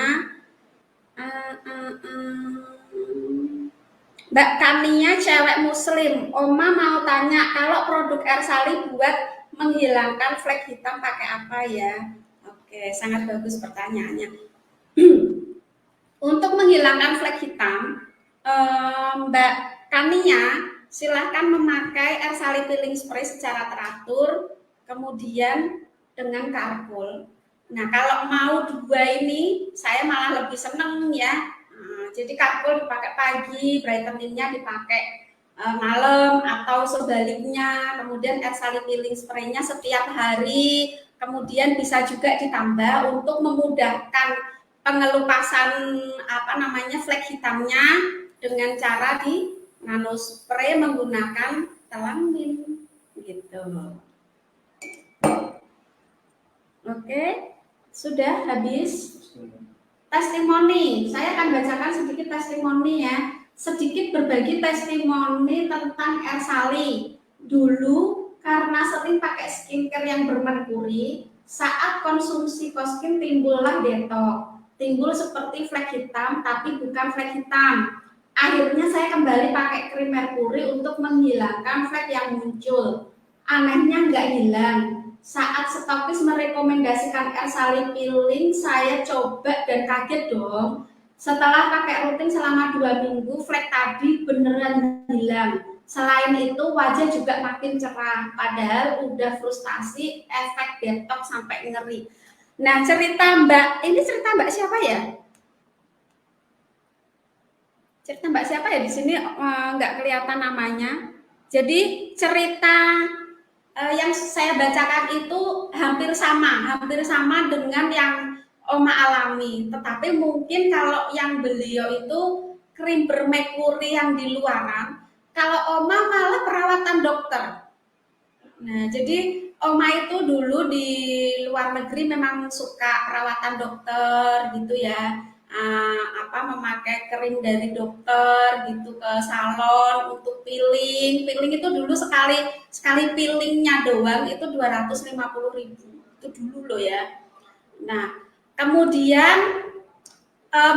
Mbak Kania cewek muslim, Oma mau tanya kalau produk Ersali buat menghilangkan flek hitam pakai apa ya? Oke, sangat bagus pertanyaannya. Untuk menghilangkan flek hitam, Mbak Kania silahkan memakai Ersali peeling spray secara teratur, kemudian dengan karpul. Nah, kalau mau dua ini, saya malah lebih seneng ya. Jadi karpul dipakai pagi, brightening-nya dipakai malam atau sebaliknya. Kemudian Ersali peeling spray-nya setiap hari. Kemudian bisa juga ditambah untuk memudahkan pengelupasan flek hitamnya dengan cara di nano spray menggunakan telanmin gitu. Oke, sudah habis testimoni. Saya akan bacakan sedikit testimoni ya. Sedikit berbagi testimoni tentang Ersali. Dulu karena sering pakai skincare yang bermerkuri, saat konsumsi koskin timbullah detok. Timbul seperti flek hitam tapi bukan flek hitam. Akhirnya saya kembali pakai krim merkuri untuk menghilangkan flek yang muncul. Anehnya nggak hilang. Saat stokis merekomendasikan Ersali peeling, saya coba dan kaget dong. Setelah pakai rutin selama 2 minggu, flek tadi beneran hilang. Selain itu, wajah juga makin cerah. Padahal udah frustasi, efek detox sampai ngeri. Nah, cerita Mbak siapa ya? Cerita Mbak siapa ya di sini nggak kelihatan namanya. Jadi cerita yang saya bacakan itu hampir sama dengan yang Oma alami. Tetapi mungkin kalau yang beliau itu krim bermerkuri yang di luaran, kalau Oma malah perawatan dokter. Nah, jadi Oma itu dulu di luar negeri memang suka perawatan dokter gitu ya. memakai krim dari dokter gitu ke salon untuk peeling. Peeling itu dulu sekali peelingnya doang itu 250.000. Itu dulu loh ya. Nah, kemudian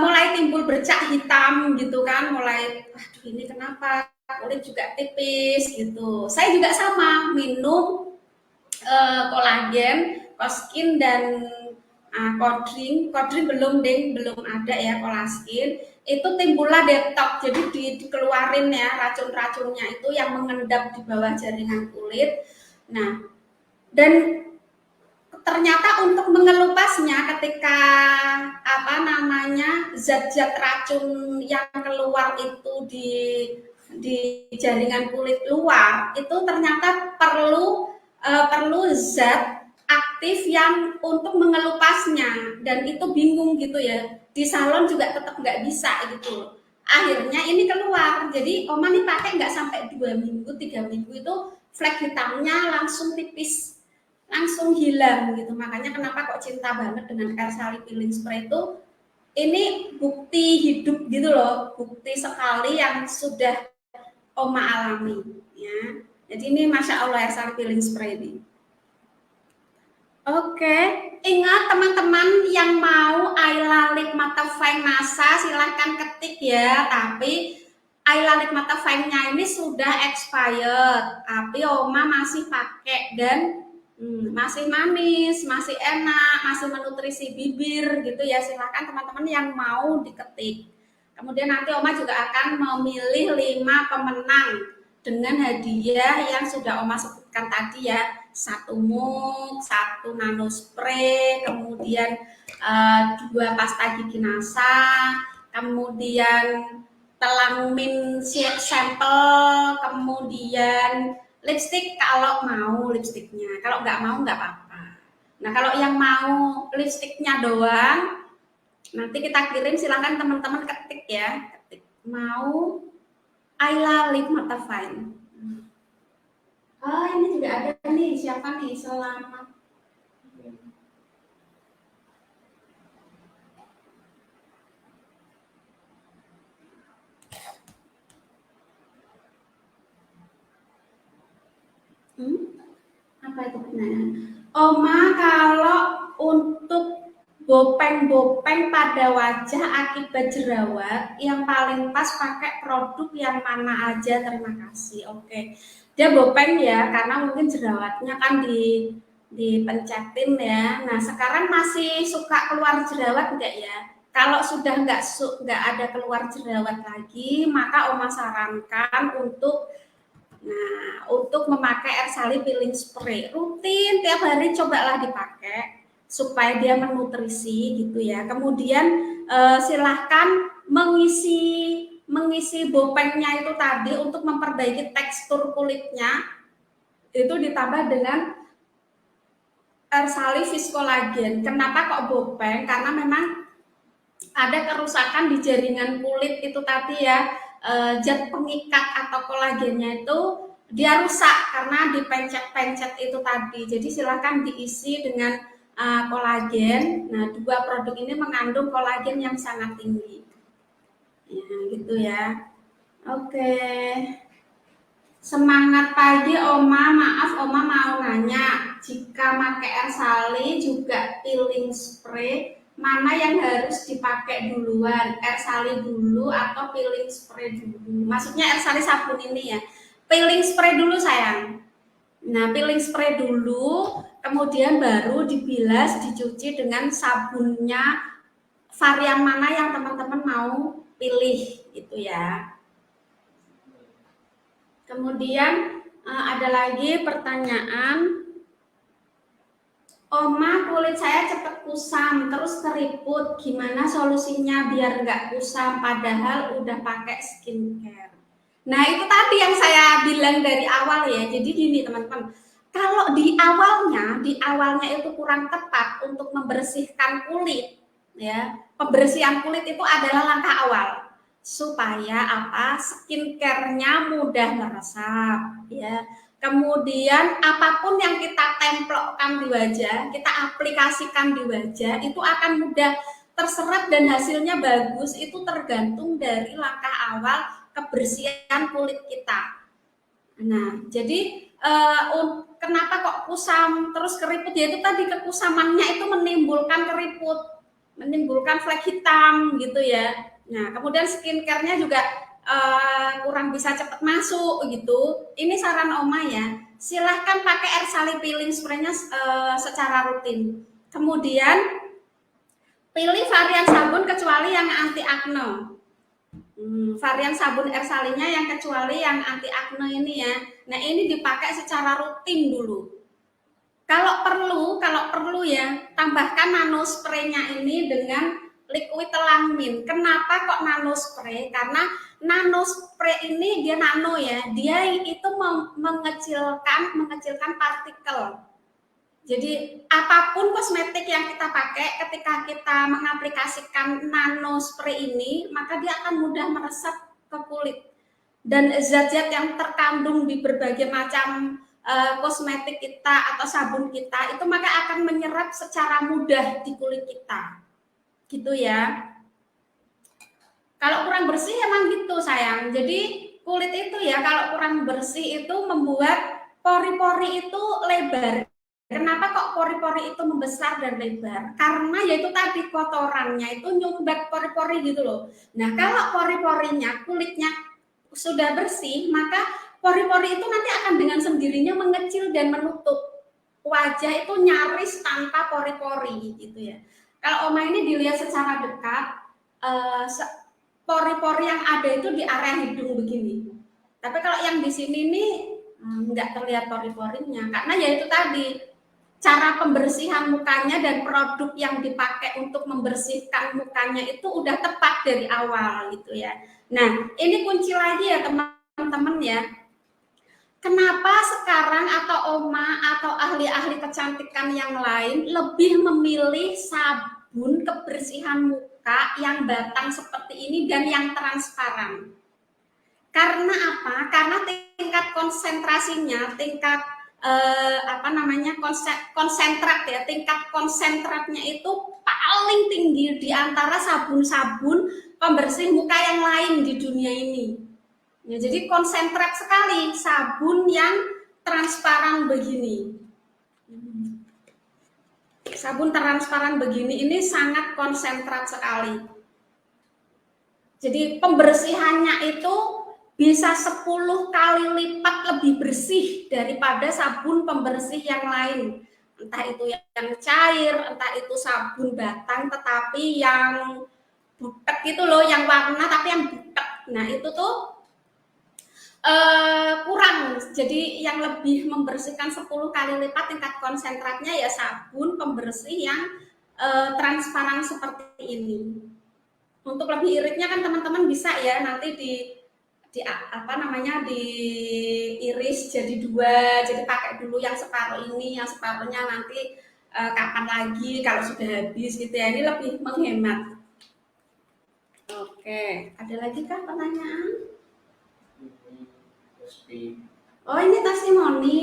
mulai timbul bercak hitam gitu kan, mulai aduh ini kenapa kulit juga tipis gitu. Saya juga sama minum kolagen, Koskin dan Kodring. Kodring belum ding, belum ada ya Kolaskin. Itu timbullah detox, jadi dikeluarin ya racun-racunnya itu yang mengendap di bawah jaringan kulit. Nah, dan ternyata untuk mengelupasnya ketika zat-zat racun yang keluar itu di jaringan kulit luar itu ternyata perlu zat aktif yang untuk mengelupasnya, dan itu bingung gitu ya, di salon juga tetap nggak bisa gitu. Akhirnya ini keluar, jadi Oma nih pakai nggak sampai 2 minggu 3 minggu itu flek hitamnya langsung tipis, langsung hilang gitu. Makanya kenapa kok cinta banget dengan Ersali Peeling Spray itu, ini bukti hidup gitu loh, bukti sekali yang sudah Oma alami ya. Jadi ini Masya Allah Ersali Peeling Spray ini. Oke, ingat teman-teman yang mau Ayla Lip Mattifying Massa silahkan ketik ya. Tapi Ayla Lip Mattifying-nya ini sudah expired, tapi Oma masih pakai dan masih manis, masih enak, masih menutrisi bibir gitu ya. Silahkan teman-teman yang mau diketik. Kemudian nanti Oma juga akan memilih 5 pemenang dengan hadiah yang sudah Oma sebutkan tadi ya. 1 mug, 1 nano spray, kemudian 2 pasta gigi NASA, kemudian telang mint sampel, kemudian lipstick kalau mau lipstiknya, kalau nggak mau nggak apa-apa. Nah kalau yang mau lipstiknya doang, nanti kita kirim, silahkan teman-teman ketik ya, ketik mau Ayla Lip Mattifying. Oh ini juga ada nih, siapa nih, selamat. Apa itu benarnya? Oma kalau untuk bopeng-bopeng pada wajah akibat jerawat yang paling pas pakai produk yang mana aja, terima kasih. Oke, dia bopeng ya karena mungkin jerawatnya kan dipencetin ya. Nah sekarang masih suka keluar jerawat enggak ya? Kalau sudah nggak ada keluar jerawat lagi, maka Oma sarankan untuk memakai Ersali Peeling Spray rutin tiap hari, cobalah dipakai supaya dia menutrisi gitu ya. Kemudian silahkan mengisi bopengnya itu tadi untuk memperbaiki tekstur kulitnya, itu ditambah dengan Ersali Viscolagen. Kenapa kok bopeng? Karena memang ada kerusakan di jaringan kulit itu tadi ya, zat pengikat atau kolagennya itu dia rusak karena dipencet-pencet itu tadi. Jadi silahkan diisi dengan kolagen. Nah 2 produk ini mengandung kolagen yang sangat tinggi ya, gitu ya. Oke, semangat pagi Oma. Maaf Oma mau nanya, jika pakai Ersali juga peeling spray, mana yang harus dipakai duluan, Ersali dulu atau peeling spray dulu? Maksudnya Ersali sabun ini ya. Peeling spray dulu sayang. Nah peeling spray dulu, kemudian baru dibilas, dicuci dengan sabunnya varian mana yang teman-teman mau pilih gitu ya. Kemudian ada lagi pertanyaan, Oma kulit saya cepat kusam terus keriput, gimana solusinya biar nggak kusam padahal udah pakai skincare? Nah itu tadi yang saya bilang dari awal ya. Jadi gini teman-teman, kalau di awalnya itu kurang tepat untuk membersihkan kulit ya, pembersihan kulit itu adalah langkah awal supaya skincare-nya mudah meresap ya. Kemudian apapun yang kita templokkan di wajah, kita aplikasikan di wajah itu akan mudah terserap dan hasilnya bagus itu tergantung dari langkah awal kebersihan kulit kita. Nah, jadi kenapa kok kusam terus keriput? Ya itu tadi, kekusamannya itu menimbulkan keriput, menimbulkan flek hitam gitu ya. Nah, kemudian skincare-nya juga kurang bisa cepat masuk gitu. Ini saran Oma ya, silahkan pakai air sali peeling spray-nya secara rutin. Kemudian pilih varian sabun kecuali yang anti akne. Varian sabun air salinya yang kecuali yang anti akne ini ya. Nah, ini dipakai secara rutin dulu. Kalau perlu ya, tambahkan nano spray-nya ini dengan liquid telang mint. Kenapa kok nano spray? Karena nano spray ini dia nano ya, dia itu mengecilkan partikel. Jadi apapun kosmetik yang kita pakai, ketika kita mengaplikasikan nano spray ini, maka dia akan mudah meresap ke kulit. Dan zat-zat yang terkandung di berbagai macam kosmetik kita atau sabun kita itu maka akan menyerap secara mudah di kulit kita. Gitu ya. Kalau kurang bersih emang gitu sayang. Jadi kulit itu ya kalau kurang bersih itu membuat pori-pori itu lebar. Kenapa kok pori-pori itu membesar dan lebar? Karena yaitu tadi kotorannya itu nyumbat pori-pori gitu loh. Nah, kalau pori-porinya, kulitnya sudah bersih, maka pori-pori itu nanti akan dengan sendirinya mengecil dan menutup. Wajah itu nyaris tanpa pori-pori gitu ya. Kalau Oma ini dilihat secara dekat, pori-pori yang ada itu di area hidung begini. Tapi kalau yang di sini nih nggak terlihat pori-porinya, karena ya itu tadi, cara pembersihan mukanya dan produk yang dipakai untuk membersihkan mukanya itu udah tepat dari awal gitu ya. Nah, ini kunci lagi ya teman-teman ya. Kenapa sekarang atau Oma atau ahli-ahli kecantikan yang lain lebih memilih sabun kebersihan muka yang batang seperti ini dan yang transparan? Karena apa? Karena tingkat konsentrasinya, tingkat konsentrat ya, tingkat konsentratnya itu paling tinggi di antara sabun-sabun pembersih muka yang lain di dunia ini. Ya, jadi konsentrat sekali sabun yang transparan begini. Sabun transparan begini ini sangat konsentrat sekali. Jadi pembersihannya itu bisa 10 kali lipat lebih bersih daripada sabun pembersih yang lain. Entah itu yang cair, entah itu sabun batang tetapi yang butek gitu loh, yang warna tapi yang butek. Nah, itu tuh kurang. Jadi yang lebih membersihkan 10 kali lipat tingkat konsentratnya ya sabun pembersih yang transparan seperti ini. Untuk lebih iritnya kan teman-teman bisa ya nanti diiris jadi 2, jadi pakai dulu yang separuh ini, yang separuhnya nanti kapan lagi kalau sudah habis gitu ya. Ini lebih menghemat. Oke, ada lagi kah pertanyaan? Oh, ini testimoni.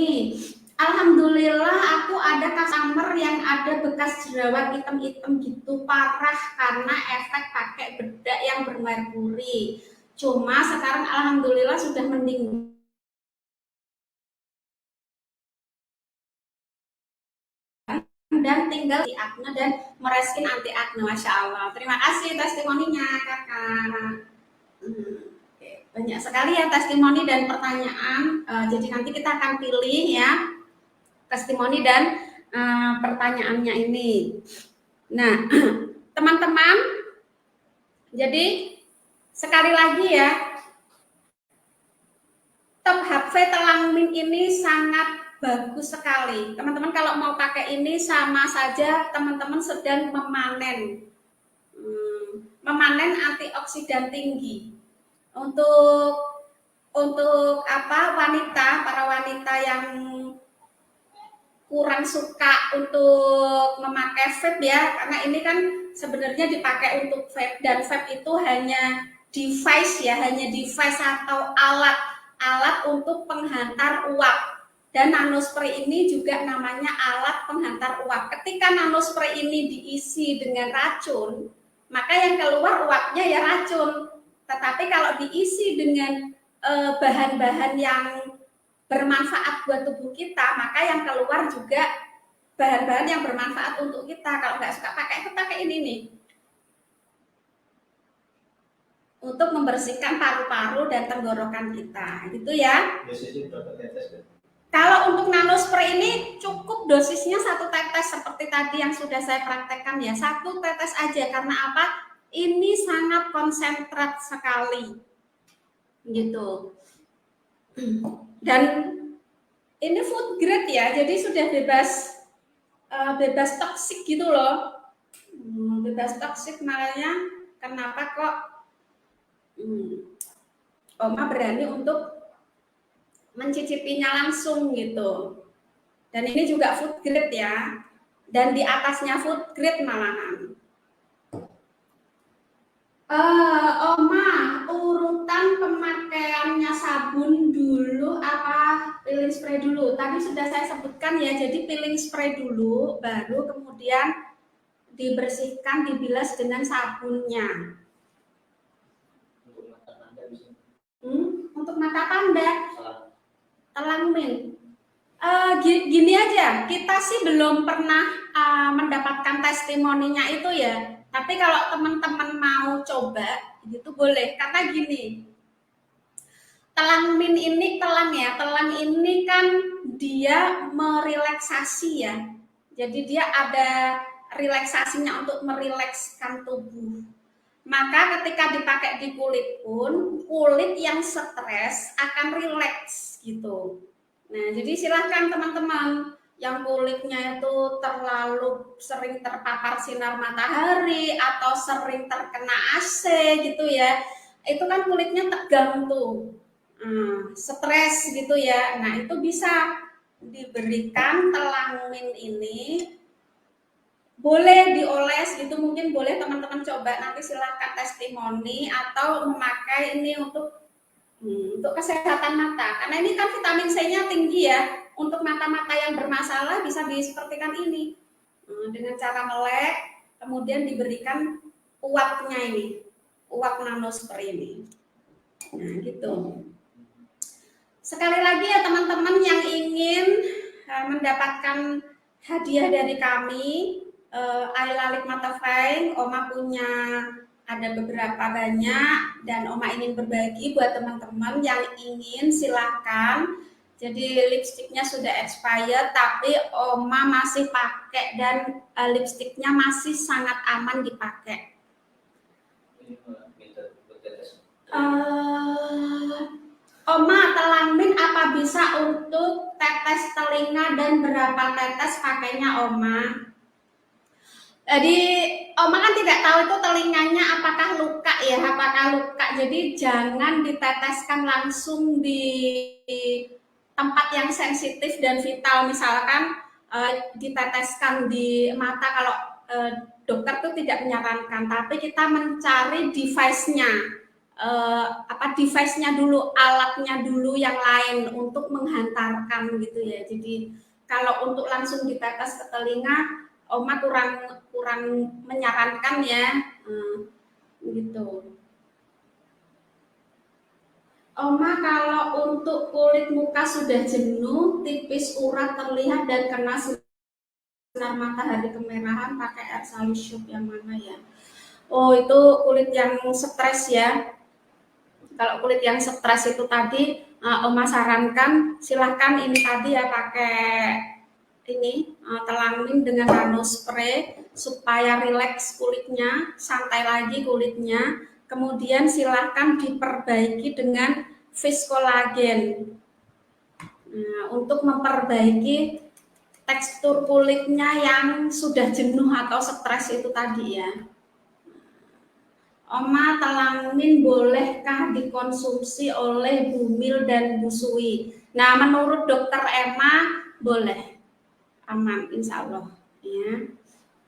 Alhamdulillah aku ada customer yang ada bekas jerawat hitam-hitam gitu parah karena efek pakai bedak yang bermerkuri. Cuma sekarang alhamdulillah sudah mending dan tinggal di akne dan mereskin anti akne. Masya Allah. Terima kasih testimoninya kakak. Banyak sekali ya testimoni dan pertanyaan. Jadi nanti kita akan pilih ya testimoni dan pertanyaannya ini. Nah, teman-teman, jadi sekali lagi ya, Top HV Telang Mint ini sangat bagus sekali. Teman-teman kalau mau pakai ini sama saja teman-teman sedang memanen antioksidan tinggi. Untuk para wanita yang kurang suka untuk memakai vape ya, karena ini kan sebenarnya dipakai untuk vape dan vape itu hanya device ya, hanya device atau alat untuk penghantar uap. Dan nanospray ini juga namanya alat penghantar uap. Ketika nanospray ini diisi dengan racun, maka yang keluar uapnya ya racun. Tetapi kalau diisi dengan bahan-bahan yang bermanfaat buat tubuh kita, maka yang keluar juga bahan-bahan yang bermanfaat untuk kita. Kalau nggak suka pakai itu, pakai ini nih, untuk membersihkan paru-paru dan tenggorokan kita, gitu ya. Dosisnya berapa tetes kan? Kalau untuk nanospray ini cukup dosisnya 1 tetes seperti tadi yang sudah saya praktekkan ya, 1 tetes aja. Karena apa? Ini sangat konsentrat sekali, gitu. Dan ini food grade ya, jadi sudah bebas toksik gitu loh. Bebas toksik, makanya kenapa kok Oma berani untuk mencicipinya langsung gitu. Dan ini juga food grade ya, dan di atasnya food grade malahan. Oma, urutan pemakaiannya sabun dulu apa peeling spray dulu? Tadi sudah saya sebutkan ya, jadi peeling spray dulu, baru kemudian dibersihkan, dibilas dengan sabunnya. Untuk mata Anda bisa. Untuk mata panda, Salah. telang min. Gini aja, kita sih belum pernah mendapatkan testimoninya itu ya. Tapi kalau teman-teman mau coba, gitu boleh. Karena gini, telang min ini telang ya, telang ini kan dia merelaksasi ya. Jadi dia ada relaksasinya untuk merilekskan tubuh. Maka ketika dipakai di kulit pun, kulit yang stres akan rileks gitu. Nah, jadi silahkan teman-teman yang kulitnya itu terlalu sering terpapar sinar matahari atau sering terkena AC gitu ya, itu kan kulitnya tegang tuh, stres gitu ya. Nah, itu bisa diberikan telang min ini, boleh dioles gitu, mungkin boleh teman-teman coba, nanti silahkan testimoni atau memakai ini untuk kesehatan mata, karena ini kan vitamin C-nya tinggi ya. Untuk mata-mata yang bermasalah bisa disepertikan ini, dengan cara melek, kemudian diberikan uapnya ini, uap nanospray ini. Nah gitu. Sekali lagi ya teman-teman yang ingin mendapatkan hadiah dari kami, Ayla Lip Mattifying, Oma punya ada beberapa banyak dan Oma ingin berbagi buat teman-teman yang ingin, silahkan. Jadi lipstiknya sudah expired tapi Oma masih pakai dan lipstiknya masih sangat aman dipakai. Ini minta tetes. Oma, telang min apa bisa untuk tetes telinga dan berapa tetes pakainya Oma? Jadi Oma kan tidak tahu itu telinganya apakah luka ya, apakah luka. Jadi jangan diteteskan langsung di tempat yang sensitif dan vital. Misalkan diteteskan di mata, kalau dokter tuh tidak menyarankan. Tapi kita mencari device-nya, device-nya dulu, alatnya dulu yang lain untuk menghantarkan gitu ya. Jadi kalau untuk langsung ditetes ke telinga, Oma kurang menyarankan ya, gitu. Oma, kalau untuk kulit muka sudah jenuh, tipis, urat terlihat dan kena sinar matahari kemerahan, pakai air salisub yang mana ya? Oh, itu kulit yang stres ya. Kalau kulit yang stres itu tadi, Oma sarankan silahkan ini tadi ya, pakai ini telang min dengan nanospray supaya rileks kulitnya, santai lagi kulitnya. Kemudian silahkan diperbaiki dengan Viscolagen untuk memperbaiki tekstur kulitnya yang sudah jenuh atau stres itu tadi ya. Oma, telang min bolehkah dikonsumsi oleh Bumil dan Busui? Nah, menurut dokter Emma boleh, aman insya Allah ya.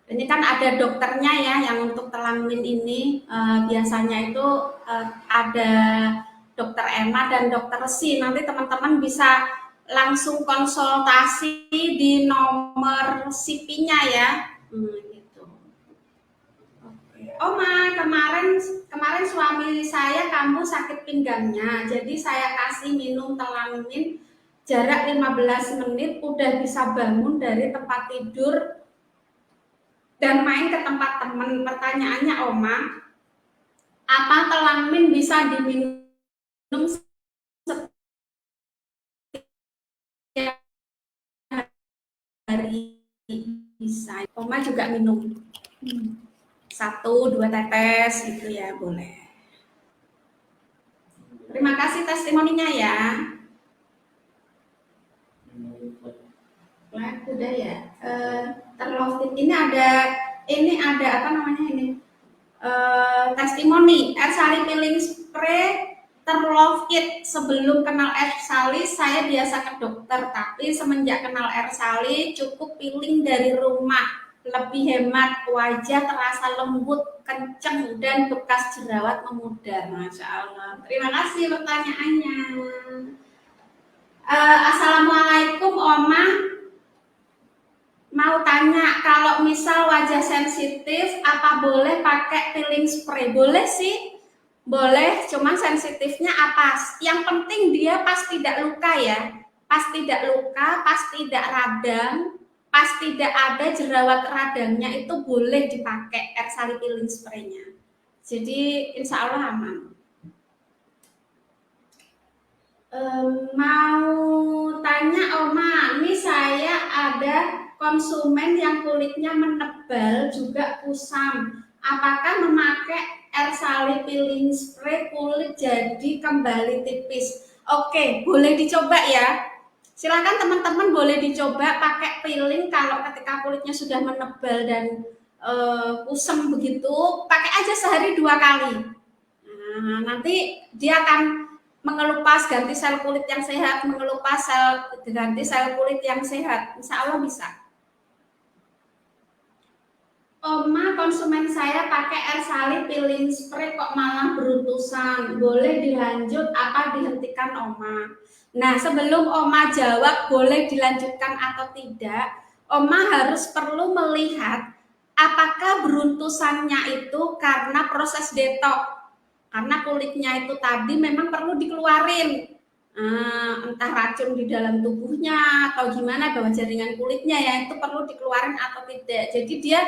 Ini kan ada dokternya ya yang untuk telang min ini, biasanya itu ada dokter Emma dan dokter Si. Nanti teman-teman bisa langsung konsultasi di nomor CP-nya ya, gitu. Oke. Oma, kemarin suami saya kambuh sakit pinggangnya, jadi saya kasih minum Telanmin jarak 15 menit udah bisa bangun dari tempat tidur dan main ke tempat teman. Pertanyaannya Oma, apa Telanmin bisa diminum setiap hari? Bisa. Oma juga minum 1-2 tetes gitu ya, boleh. Terima kasih testimoninya ya. Udah ya. Terlofted ini ada apa namanya ini? Testimoni air sali peeling spray Terlofted. Sebelum kenal air sali saya biasa ke dokter, tapi semenjak kenal air sali cukup peeling dari rumah, lebih hemat, wajah terasa lembut, kenceng, dan bekas jerawat memudar. Masya Allah. Terima kasih pertanyaannya. Assalamualaikum Oma, mau tanya kalau misal wajah sensitif apa boleh pakai peeling spray? Boleh sih, boleh, cuman sensitifnya apa? Yang penting dia pas tidak luka ya, pas tidak luka, pas tidak radang, pas tidak ada jerawat radangnya, itu boleh dipakai air sali peeling spray-nya. Jadi insya Allah aman. Mau tanya Oma, ini saya ada konsumen yang kulitnya menebal juga kusam. Apakah memakai air sali peeling spray kulit jadi kembali tipis? Oke, boleh dicoba ya. Silakan teman-teman boleh dicoba pakai peeling kalau ketika kulitnya sudah menebal dan kusam begitu, pakai aja sehari 2 kali. Nah, nanti dia akan mengelupas, ganti sel kulit yang sehat, ganti sel kulit yang sehat. Insya Allah bisa. Oma, konsumen saya pakai air sali peeling spray kok malah beruntusan. Boleh dilanjut apa dihentikan Oma? Nah, sebelum Oma jawab boleh dilanjutkan atau tidak, Oma harus perlu melihat apakah beruntusannya itu karena proses detox. Karena kulitnya itu tadi memang perlu dikeluarin, entah racun di dalam tubuhnya atau gimana bawah jaringan kulitnya ya, itu perlu dikeluarin atau tidak. Jadi dia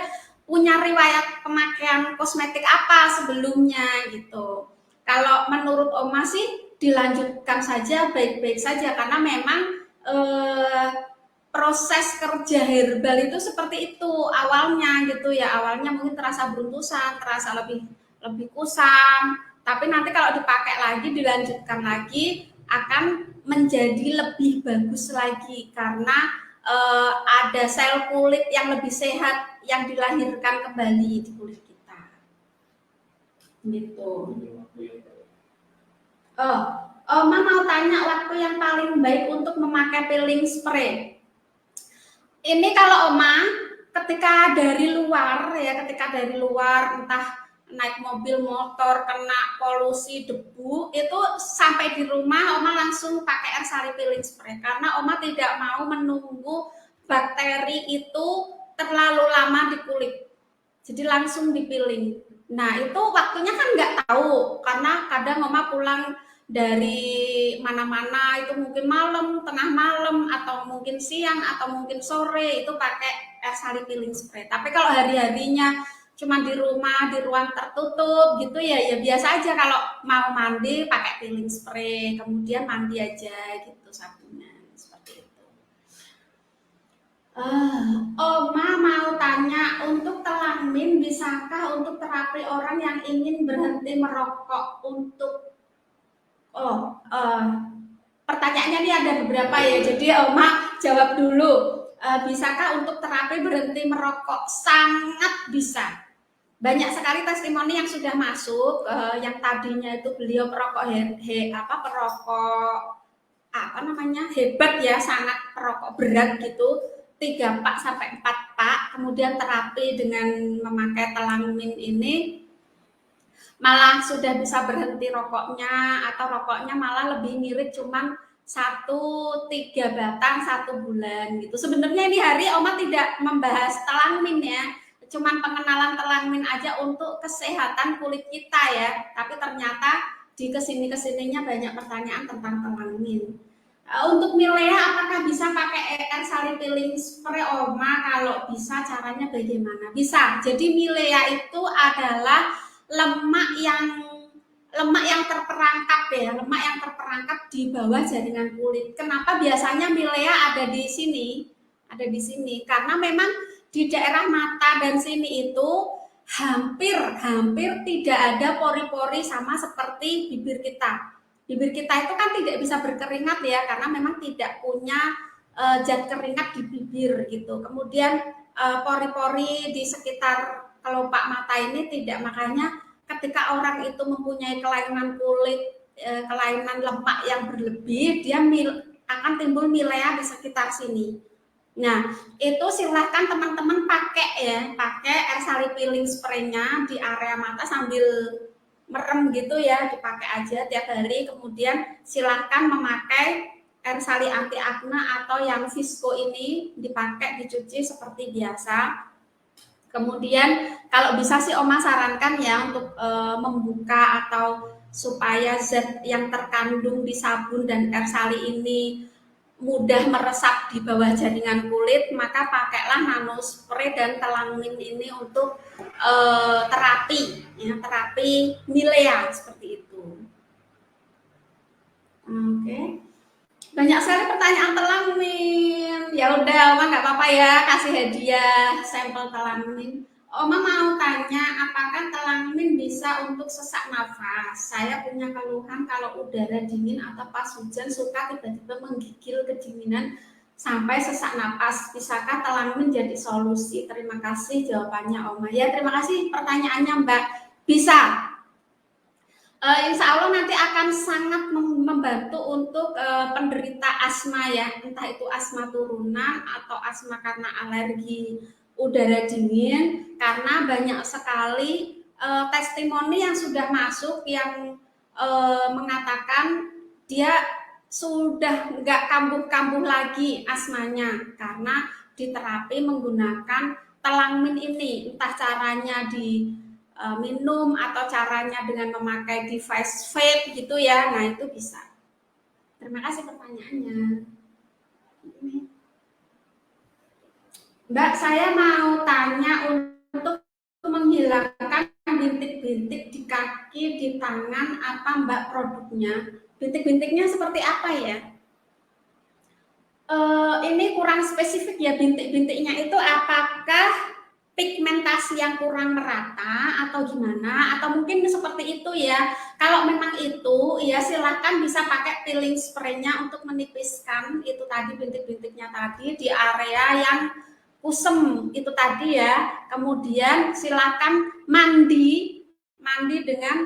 punya riwayat pemakaian kosmetik apa sebelumnya gitu. Kalau menurut Oma sih dilanjutkan saja, baik-baik saja, karena memang proses kerja herbal itu seperti itu awalnya gitu ya. Awalnya mungkin terasa beruntusan, terasa lebih kusam, tapi nanti kalau dipakai lagi, dilanjutkan lagi, akan menjadi lebih bagus lagi karena ada sel kulit yang lebih sehat yang dilahirkan kembali di kulit kita. Gitu. Oma mau tanya waktu yang paling baik untuk memakai peeling spray. Ini kalau Oma ketika dari luar ya, entah naik mobil motor kena polusi debu, itu sampai di rumah Oma langsung pakai air sali peeling spray karena Oma tidak mau menunggu bakteri itu terlalu lama di kulit, jadi langsung dipeeling. Nah itu waktunya kan nggak tahu karena kadang Oma pulang dari mana-mana itu mungkin malam, tengah malam, atau mungkin siang, atau mungkin sore, itu pakai air sali peeling spray. Tapi kalau hari-harinya cuma di rumah, di ruang tertutup gitu ya, ya biasa aja kalau mau mandi pakai peeling spray, kemudian mandi aja gitu sabunnya, seperti itu. Oma mau tanya, untuk Telanmin bisakah untuk terapi orang yang ingin berhenti merokok untuk pertanyaannya ini ada beberapa ya, jadi Oma jawab dulu. Bisakah untuk terapi berhenti merokok? Sangat bisa. Banyak sekali testimoni yang sudah masuk, yang tadinya itu beliau perokok hebat ya, sangat perokok berat gitu, 3 pak sampai 4 pak, kemudian terapi dengan memakai Telanmin ini malah sudah bisa berhenti rokoknya, atau rokoknya malah lebih ngirit cuman 3 batang 1 bulan gitu. Sebenarnya ini hari Oma tidak membahas Telanmin ya, cuman pengenalan telanmin aja untuk kesehatan kulit kita ya, tapi ternyata di kesininya banyak pertanyaan tentang telanmin. Untuk Milea, apakah bisa pakai air salicylic spray Oma? Kalau bisa, caranya bagaimana? Bisa. Jadi Milea itu adalah lemak yang terperangkap ya, lemak yang terperangkap di bawah jaringan kulit. Kenapa biasanya Milea ada di sini? Ada di sini karena memang di daerah mata dan sini itu hampir tidak ada pori-pori sama seperti bibir kita. Bibir kita itu kan tidak bisa berkeringat ya karena memang tidak punya zat keringat di bibir gitu. Kemudian pori-pori di sekitar kelopak mata ini tidak, makanya ketika orang itu mempunyai kelainan kulit, kelainan lemak yang berlebih, dia akan timbul Milea di sekitar sini. Nah, itu silahkan teman-teman pakai ya, pakai air salicylic spray-nya di area mata sambil merem gitu ya, dipakai aja tiap hari. Kemudian silahkan memakai air sali anti akne atau yang Visco ini dipakai, dicuci seperti biasa. Kemudian kalau bisa sih Oma sarankan ya untuk membuka atau supaya zat yang terkandung di sabun dan air sali ini mudah meresap di bawah jaringan kulit, maka pakailah nano spray dan telanmin ini untuk terapi ya, terapi Milea seperti itu. Oke. Banyak sekali pertanyaan telanmin. Ya udah, Oma nggak apa-apa ya, kasih hadiah sampel telanmin. Oma mau tanya, apakah telanmin bisa untuk sesak nafas? Saya punya keluhan kalau udara dingin atau pas hujan suka tiba-tiba menggigil kedinginan sampai sesak nafas. Bisakah telanmin jadi solusi? Terima kasih jawabannya Oma. Ya, terima kasih pertanyaannya Mbak. Bisa. Insya Allah nanti akan sangat membantu untuk penderita asma ya, entah itu asma turunan atau asma karena alergi udara dingin, karena banyak sekali testimoni yang sudah masuk yang mengatakan dia sudah nggak kambuh-kambuh lagi asmanya karena diterapi menggunakan telanmin ini, entah caranya di minum atau caranya dengan memakai device vape gitu ya. Nah, itu bisa. Terima kasih pertanyaannya. Mbak, saya mau tanya untuk menghilangkan bintik-bintik di kaki, di tangan, apa Mbak produknya? Bintik-bintiknya seperti apa ya? Ini kurang spesifik ya bintik-bintiknya itu, apakah pigmentasi yang kurang merata atau gimana, atau mungkin seperti itu ya. Kalau memang itu ya silahkan bisa pakai peeling spray-nya untuk menipiskan itu tadi bintik-bintiknya tadi di area yang kusem itu tadi ya. Kemudian silahkan mandi dengan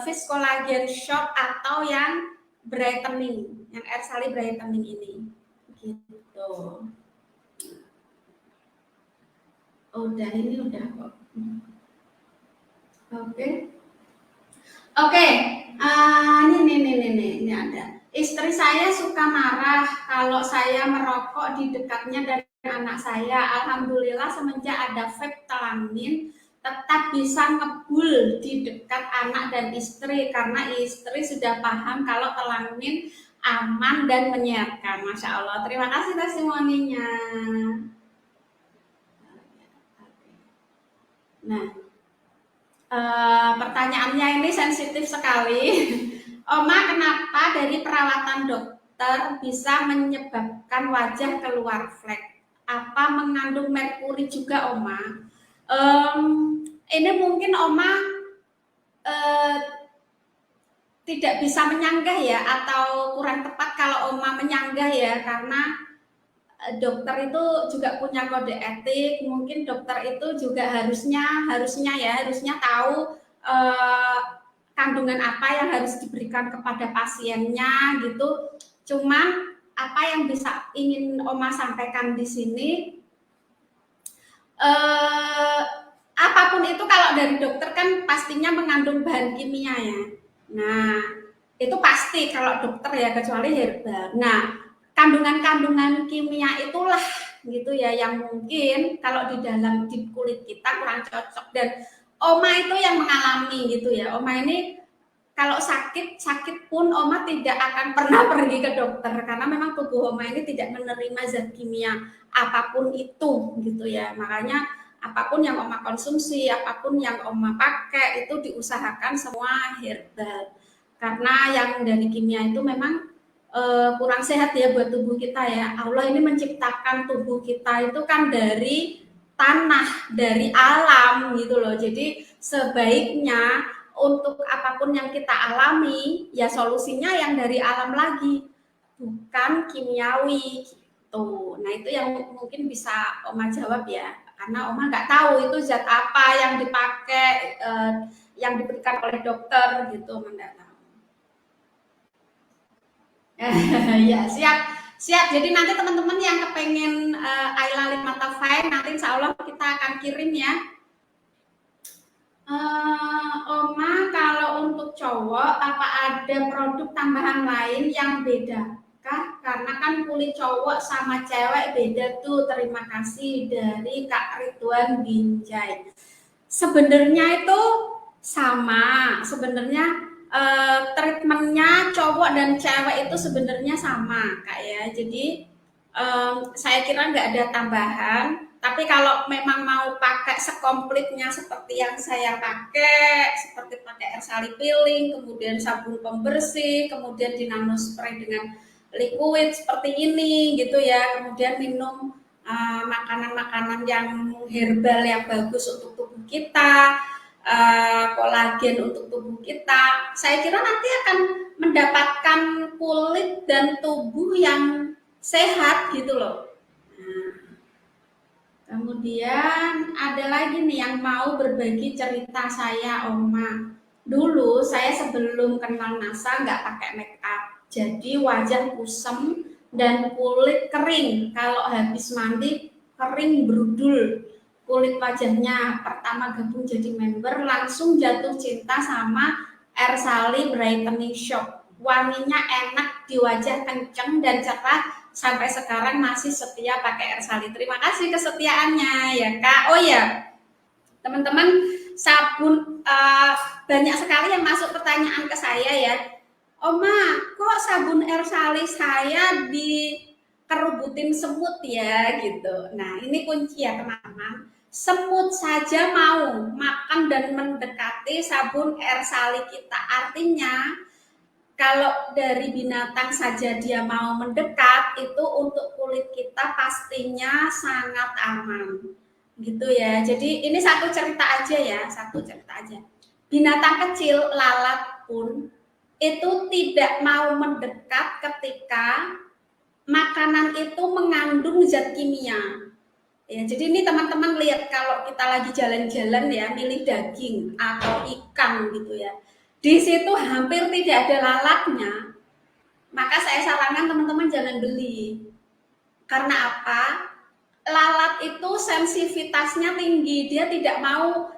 Viscolagen Shop atau yang brightening, yang air sali brightening ini gitu. Udah, ini udah kok. Oke. Ini ada. Istri saya suka marah kalau saya merokok di dekatnya dan anak saya. Alhamdulillah semenjak ada vape telanmin tetap bisa ngebul di dekat anak dan istri karena istri sudah paham kalau telanmin aman dan menyehatkan. Masya Allah. Terima kasih testimoninya. Nah, pertanyaannya ini sensitif sekali. Oma, kenapa dari perawatan dokter bisa menyebabkan wajah keluar flek? Apa mengandung merkuri juga, Oma? Ini mungkin Oma tidak bisa menyanggah ya, atau kurang tepat kalau Oma menyanggah ya, karena dokter itu juga punya kode etik. Mungkin dokter itu juga harusnya tahu kandungan apa yang harus diberikan kepada pasiennya gitu. Cuman apa yang bisa ingin Oma sampaikan di sini, apapun itu kalau dari dokter kan pastinya mengandung bahan kimia ya. Nah, itu pasti kalau dokter ya, kecuali herbal. Nah, kandungan-kandungan kimia itulah gitu ya, yang mungkin kalau di kulit kita kurang cocok, dan Oma itu yang mengalami gitu ya. Oma ini kalau sakit pun Oma tidak akan pernah pergi ke dokter karena memang tubuh Oma ini tidak menerima zat kimia apapun itu gitu ya. Makanya apapun yang Oma konsumsi, apapun yang Oma pakai itu diusahakan semua herbal. Karena yang dari kimia itu memang kurang sehat ya buat tubuh kita ya. Allah ini menciptakan tubuh kita itu kan dari tanah, dari alam gitu loh. Jadi sebaiknya untuk apapun yang kita alami, ya solusinya yang dari alam lagi, bukan kimiawi gitu. Nah itu yang mungkin bisa Oma jawab ya, karena Oma nggak tahu itu zat apa yang dipakai, yang diberikan oleh dokter gitu, Oma nggak tahu. Ya siap, siap. Jadi nanti teman-teman yang kepengen Ayla Matafine, nanti insya Allah kita akan kirim ya. Oma, kalau untuk cowok, apa ada produk tambahan lain yang beda? Kah? Karena kan kulit cowok sama cewek beda tuh. Terima kasih dari Kak Ridwan Binjai. Sebenarnya itu sama. Sebenarnya treatmentnya cowok dan cewek itu sebenarnya sama, Kak ya. Jadi saya kira nggak ada tambahan. Tapi kalau memang mau pakai sekomplitnya seperti yang saya pakai, seperti pakai air sali peeling, kemudian sabun pembersih, kemudian dinano spray dengan liquid seperti ini gitu ya, kemudian minum makanan-makanan yang herbal yang bagus untuk tubuh kita, kolagen untuk tubuh kita, saya kira nanti akan mendapatkan kulit dan tubuh yang sehat gitu loh. Kemudian ada lagi nih yang mau berbagi cerita saya, Oma. Dulu saya sebelum kenal NASA nggak pakai make up, jadi wajah kusam dan kulit kering. Kalau habis mandi kering berudul kulit wajahnya. Pertama gabung jadi member langsung jatuh cinta sama Ersali Brightening Shop. Wanginya enak di wajah, kenceng dan cerah, sampai sekarang masih setia pakai Ersali. Terima kasih kesetiaannya ya Kak. Oh ya teman-teman, sabun banyak sekali yang masuk pertanyaan ke saya ya. Oma, kok sabun Ersali saya dikerubutin semut ya gitu. Nah ini kunci ya teman-teman. Semut saja mau makan dan mendekati sabun Ersali kita. Artinya kalau dari binatang saja dia mau mendekat, itu untuk kulit kita pastinya sangat aman gitu ya. Jadi ini satu cerita aja ya, satu cerita aja. Binatang kecil lalat pun itu tidak mau mendekat ketika makanan itu mengandung zat kimia. Ya, jadi ini teman-teman lihat kalau kita lagi jalan-jalan ya, milih daging atau ikan gitu ya. Di situ hampir tidak ada lalatnya, maka saya sarankan teman-teman jangan beli. Karena apa? Lalat itu sensitivitasnya tinggi, dia tidak mau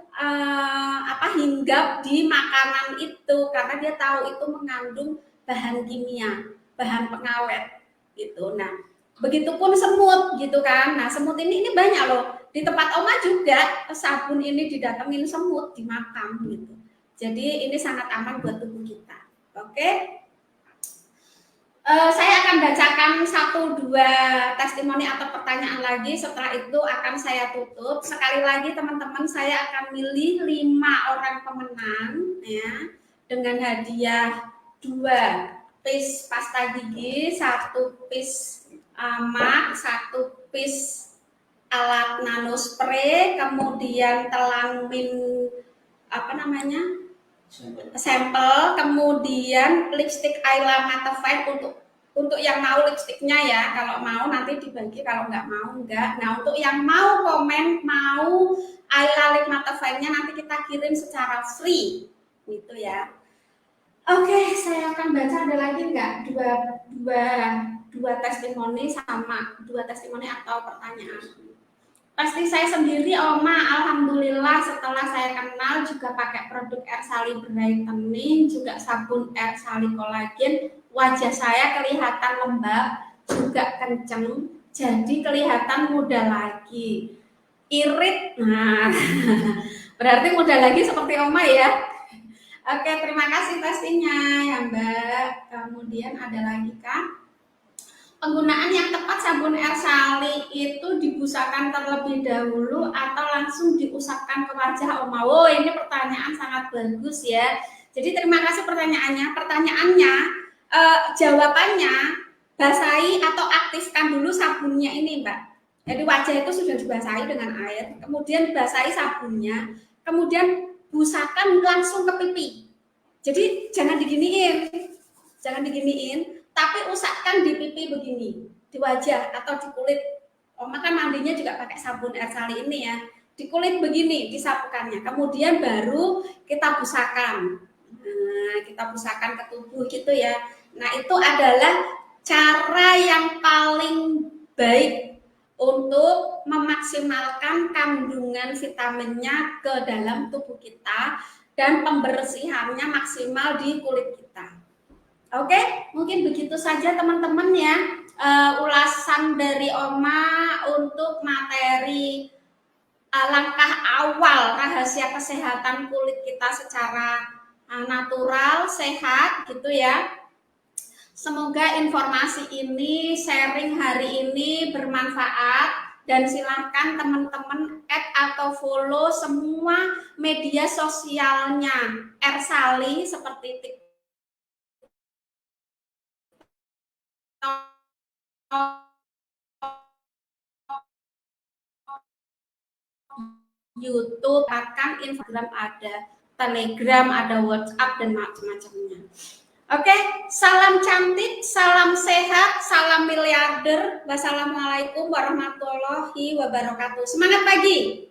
hinggap di makanan itu karena dia tahu itu mengandung bahan kimia, bahan pengawet gitu. Nah, begitupun semut gitu kan. Nah, semut ini banyak loh. Di tempat Oma juga sabun ini didatengin semut dimakan gitu. Jadi ini sangat aman buat tubuh kita. Oke. Saya akan bacakan 1-2 testimoni atau pertanyaan lagi. Setelah itu akan saya tutup. Sekali lagi teman-teman, saya akan milih 5 orang pemenang ya, dengan hadiah 2 piece pasta gigi, 1 piece mak, 1 piece alat nano spray, kemudian telang min sampel, kemudian lipstick Ayla Matafine untuk yang mau lipstiknya ya, kalau mau nanti dibagi, kalau nggak mau enggak. Nah untuk yang mau komen, mau Ayla Lip Matafine-nya nanti kita kirim secara free gitu ya. Oke, saya akan baca, ada lagi nggak dua testimoni sama 2 testimoni atau pertanyaan. Pasti saya sendiri, Oma, alhamdulillah setelah saya kenal juga pakai produk Ersali Brightening, juga sabun Ersali Kolagen, wajah saya kelihatan lembab, juga kenceng, jadi kelihatan muda lagi. Irit, nah berarti muda lagi seperti Oma ya. Oke, terima kasih testingnya ya Mbak. Kemudian ada lagi kan? Penggunaan yang tepat sabun air sali itu dibusakan terlebih dahulu atau langsung diusapkan ke wajah Oma? Oh, ini pertanyaan sangat bagus ya. Jadi terima kasih pertanyaannya. Pertanyaannya, jawabannya basahi atau aktifkan dulu sabunnya ini, Mbak. Jadi wajah itu sudah dibasahi dengan air, kemudian dibasahi sabunnya, kemudian busakan langsung ke pipi. Jadi jangan diginiin, tapi usapkan di pipi begini, di wajah atau di kulit. Oma kan mandinya juga pakai sabun air sali ini ya. Di kulit begini, disapukannya. Kemudian baru kita busakan. Nah, kita busakan ke tubuh gitu ya. Nah, itu adalah cara yang paling baik untuk memaksimalkan kandungan vitaminnya ke dalam tubuh kita dan pembersihannya maksimal di kulit kita. Oke, mungkin begitu saja teman-teman ya, ulasan dari Oma untuk materi langkah awal rahasia kesehatan kulit kita secara natural, sehat gitu ya. Semoga informasi ini, sharing hari ini bermanfaat dan silahkan teman-teman add atau follow semua media sosialnya Ersali seperti TikTok, YouTube, bahkan Instagram ada, Telegram ada, WhatsApp dan macam-macamnya. Oke, salam cantik, salam sehat, salam miliarder. Wassalamualaikum warahmatullahi wabarakatuh. Semangat pagi.